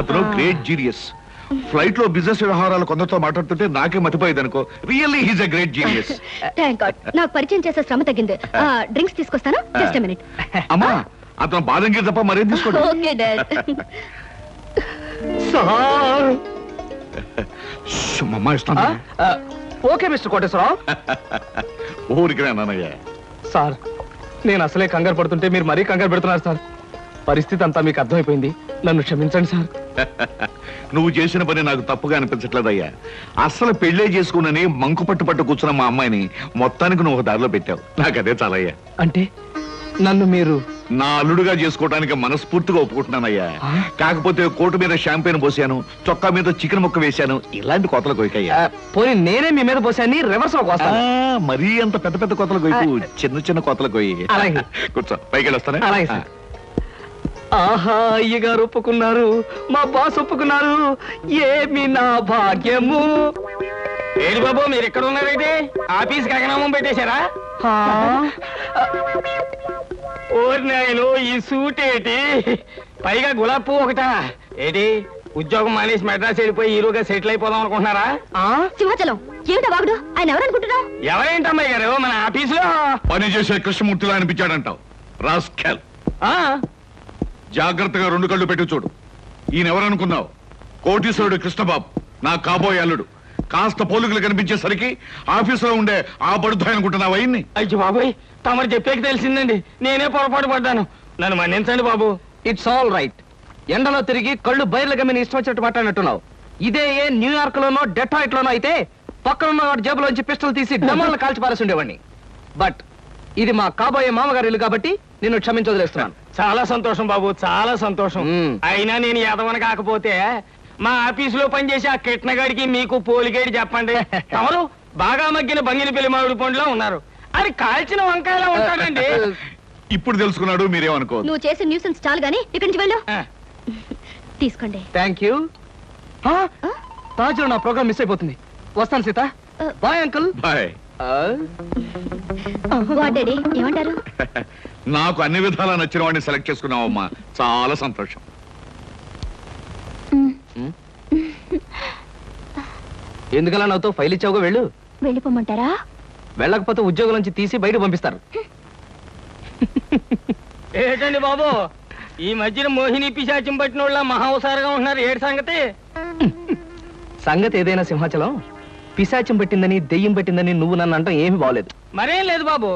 అతను గ్రేట్ జీనియస్. ఫ్లైట్ లో బిజినెస్ వ్యవహారాలు కొందరితో మాట్లాడుతుంటే నాకే మతిపోయేది అనుకో. Really he's a great genius. Thank God, నాకు పరిచయం చేసే శ్రమ తగ్గింది. డ్రింక్స్ తీసుకొస్తాను, జస్ట్ ఎ మినిట్. అమ్మా, అతను బాదంగిరి తప్ప మరేం తీసుకోండి. Okay dad. సార్. అమ్మా ఇస్తాను. Okay mister Koteswararao. ఊరికి నాన్నయ్య. సార్, నేను అసలే కంగారు పడుతుంటే మీరు మరీ కంగారు పెడుతున్నారు సార్. పరిస్థితి అంతా మీకు అర్థమైపోయింది, నన్ను క్షమించండి సార్. నువ్వు చేసిన పని నాకు తప్పుగా అనిపించట్లేదయ్యా. అసలు పెళ్లే చేసుకున్నని మంకు పట్టు కూర్చున్న మా అమ్మాయిని మొత్తానికి నువ్వు ఒక దారిలో పెట్టావు. నాకు అదే చాలయ్యా. అంటే నన్ను మీరు నా అల్లుడుగా చేసుకోవడానికి మనస్ఫూర్తిగా ఒప్పుకుంటున్నానయ్యా. కాకపోతే కోటు మీద షాంపెయిన్ పోసాను, చొక్కా మీద చికెన్ ముక్క వేశాను, ఇలాంటి కోతలు కొయ్యకయ్యా. పోనీ నేనే మీ మీద పోసాన్ని రివర్స్ లో కోస్తాను. మరీ అంత పెద్ద పెద్ద కోతలు కొయ్యకు, చిన్న చిన్న కోతలు కొయ్యి. అలాగే. కూర్చో, పైకి వెళ్ళొస్తానే. అలాగే సార్. ఆహా, అయ్యగారు ఒప్పుకున్నారు, మా బాస్ ఒప్పుకున్నారు, ఏమి నా భాగ్యము. ఏడు బాబు, మీరు ఎక్కడ ఉన్నారైతే ఆఫీస్ గగనామం పెట్టేశారా? ఓరి నాయను, ఈ సూట్ ఏంటి, పైగా గులాబ్ పువ్వు ఒకటా ఏంటి? ఉద్యోగం మానేసి మెడ్రాస్ వెళ్ళిపోయి హీరోగా సెటిల్ అయిపోదాం అనుకుంటున్నారా? సింహాచలం ఏమిటా వాగుడు? ఆయన ఎవరనుకుంటున్నావు? ఎవరేంటమ్మాయి గారు, మన ఆఫీసులో పనిచేసే కృష్ణమూర్తిలో అనిపించాడంటావు. రాస్కెల్, జాగ్రత్తగా 2 కళ్ళు పెట్టి చూడు. ఈయన ఎవరనుకున్నావు? కోటీశ్వరుడు కృష్ణబాబు, నా కాబోయే అల్లుడు. కాస్త పోలికలు కనిపించేసరికి ఆఫీసులో ఉండే ఆ పడుతాయి అనుకుంటున్నావు అయ్యింది. అయ్యో బాబోయ్, తమరు చెప్పేకి తెలిసిందండి. నేనే పొరపాటు పడ్డాను, నన్ను మన్నించండి బాబు. It's all right. ఎండలో తిరిగి కళ్ళు బయర్లు గమ్మిని ఇష్టం వచ్చినట్టు మాట్లాడినట్టున్నావు. ఇదే ఏ న్యూయార్క్ లోనో డెట్రాయిట్ లోనో అయితే పక్కనున్న వాడి జేబులోంచి పిస్టల్ తీసి డమాలను కాల్చి పారేసి ఉండేవాడిని. బట్ ఇది మా కాబోయే మామగారి ఇల్లు కాబట్టి నిన్ను క్షమించదలేస్తున్నాను. చాలా సంతోషం బాబు, చాలా సంతోషం. అయినా నేను యాదవన కాకపోతే మా ఆఫీసులో పనిచేసే ఆ కిట్నగాడికి మీకు పోలిగేడి చెప్పండి. తమరు బాగా మగ్గిన బంగిన పెళ్లి మామిడి పండులో ఉన్నారు, అది కాల్చిన వంకాయలా ఉంటాడండి. ఇప్పుడు తెలుసుకున్నాడు, మీరేమనుకోవద్దు. నువ్వు చేసే న్యూసెన్స్ చాలు గానీ ఇక్కడి నుంచి వెళ్ళు. తీసుకోండి. Thank you. తాజులో నా ప్రోగ్రామ్ మిస్ అయిపోతుంది. వస్తాను Sita. Bye uncle. Bye. Daddy ఏమంటారు? నాకు అన్ని విధాలా నచ్చిన వాడిని సెలెక్ట్ చేసుకున్నావమ్మా, చాలా సంతోషం. ఎందుకలా నాతో ఫైల్ ఇచ్చావుగా, వెళ్ళు. వెళ్ళిపోమంటారా? వెళ్ళకపోతే ఉద్యోగం నుంచి తీసి బయట పంపిస్తారు. ఏంటండి బాబు, ఈ మధ్యన మోహిని పిశాచం పట్టిన వాళ్ళ మహావసారగా ఉంటున్నారు. ఏడు సంగతి? సంగతి ఏదైనా సింహాచలం, పిశాచం పట్టిందని దెయ్యం పట్టిందని నువ్వు నన్ను అంటాం ఏమీ బాగలేదు. మరేం లేదు బాబు,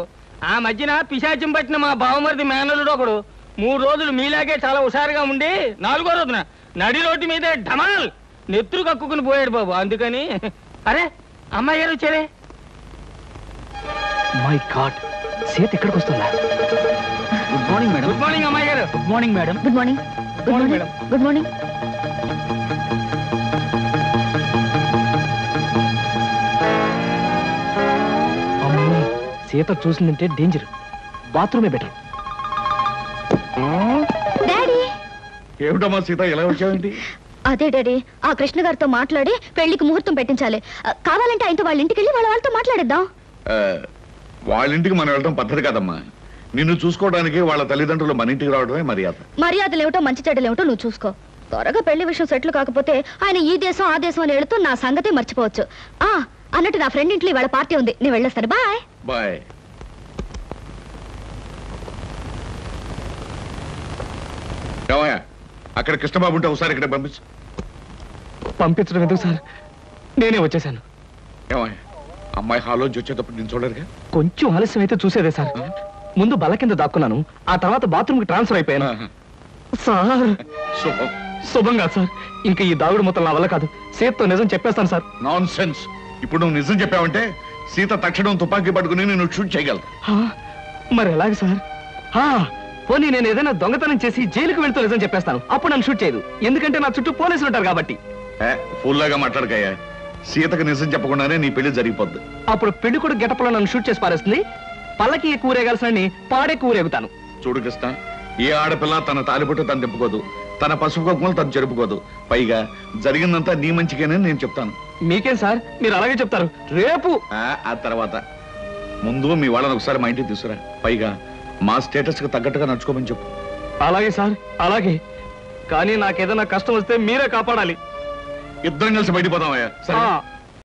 ఆ మధ్యన పిశాచం పట్టిన మా బావమరిది మేనలుడు ఒకడు 3 రోజులు మీలాగే చాలా హుషారుగా ఉండి 4వ రోజున నడి రోడ్డు మీదే ఢమాల్ నెత్తురు కక్కుకుని పోయాడు బాబు. అందుకని అరే అమ్మాయి గారు వచ్చారే. మై గాడ్, సీత ఇక్కడికి వస్తుందా? Good morning madam. Good morning అమ్మాయి గారు. Good morning madam. Good morning. Good morning. Good morning. Sita చూసిందంటే డేంజర్. బాత్రూమే బెటర్. డాడీ. ఏమిటమ్మా సీత, ఎలా వచ్చావేంటి? అదే డాడీ, ఆ కృష్ణ గారితో మాట్లాడి పెళ్లికి ముహూర్తం పెట్టించాలి. కావాలంటే ఆయనతో వాళ్ళ ఇంటికి వెళ్ళి వాళ్ళతో మాట్లాడేద్దాం. వాళ్ళ ఇంటికి మనం వెళ్ళడం పద్ధతి కాదమ్మా. నిన్ను చూసుకోవడానికి వాళ్ళ తల్లిదండ్రులు మన ఇంటికి రావడమే మర్యాద. మర్యాదలు ఏమిటో మంచి చెడ్డలు ఏమిటో నువ్వు చూసుకో. త్వరగా పెళ్లి విషయం సెటిల్ కాకపోతే ఆయన ఈ దేశం ఆ దేశం అని వెళుతూ నా సంగతే మర్చిపోవచ్చు. అన్నట్టు నా ఫ్రెండ్ ఇంట్లో వాళ్ళ పార్టీ ఉంది, నేను వెళ్ళొస్తాను. బాయ్. బాయ్. ఏమయ్యా, అక్కడ కృష్ణబాబు ఉంటే ఒకసారి ఇక్కడ పంపించు. పంపించడం ఎందుకు సార్, నేనే వచ్చేసాను. ఏమయ్యా, అమ్మాయి హాల్లోంచి వచ్చేటప్పుడు నేను చూడరుగా? కొంచెం ఆలస్యం అయితే చూసేదే సార్. ముందు బల్ల కింద దాక్కున్నాను, ఆ తర్వాత బాత్రూమ్ కి ట్రాన్స్ఫర్ అయిపోయాను. సార్ శుభం. శుభంగా సార్, ఇంకా ఈ దాగుడు మొత్తం నా వల్ల కాదు. సీతతో నిజం చెప్పేస్తాను సార్. Non sense. ఇప్పుడు నువ్వు నిజం చెప్పావంటే సీత తక్షణం తుపాకీ పట్టుకుని నేను షూట్ చేయగలను. మరి ఎలాగ సార్? పోనీ నేను ఏదైనా దొంగతనం చేసి జైలుకు వెళ్తూ నిజం చెప్పేస్తాను, అప్పుడు నన్ను షూట్ చేయదు. ఎందుకంటే నా చుట్టూ పోలీసులు ఉంటారు కాబట్టి. ఫుల్లాగా మాట్లాడకయ్యా. సీతకు నిజం చెప్పకుండానే నీ పెళ్లి జరిగిపోద్ది. అప్పుడు పెళ్లి కూడా గెటప్లో నన్ను షూట్ చేసి పారేస్తుంది. పల్లకి కూరేగాల్సిన పాడే కూరేగుతాను. చూడు కృష్ణ, ఏ ఆడపిల్ల తన తాలిబొట్టు తను తిప్పుకోదు, తన పసుపు కుంకుమలు తను జరుపుకోదు. పైగా జరిగిందంతా నీ మంచిగానే నేను చెప్తాను. మీకేం సార్, మీరు అలాగే చెప్తారు. రేపు ఆ తర్వాత ముందు మీ వాళ్ళని ఒకసారి మా ఇంటికి తీసుకురా. పైగా మా స్టేటస్ కు తగ్గట్టుగా నడుచుకోమని చెప్పు. అలాగే సార్, అలాగే. కానీ నాకేదైనా కష్టం వస్తే మీరే కాపాడాలి. ఇద్దరం కలిసి బయటపోదామయ్యా. సరే.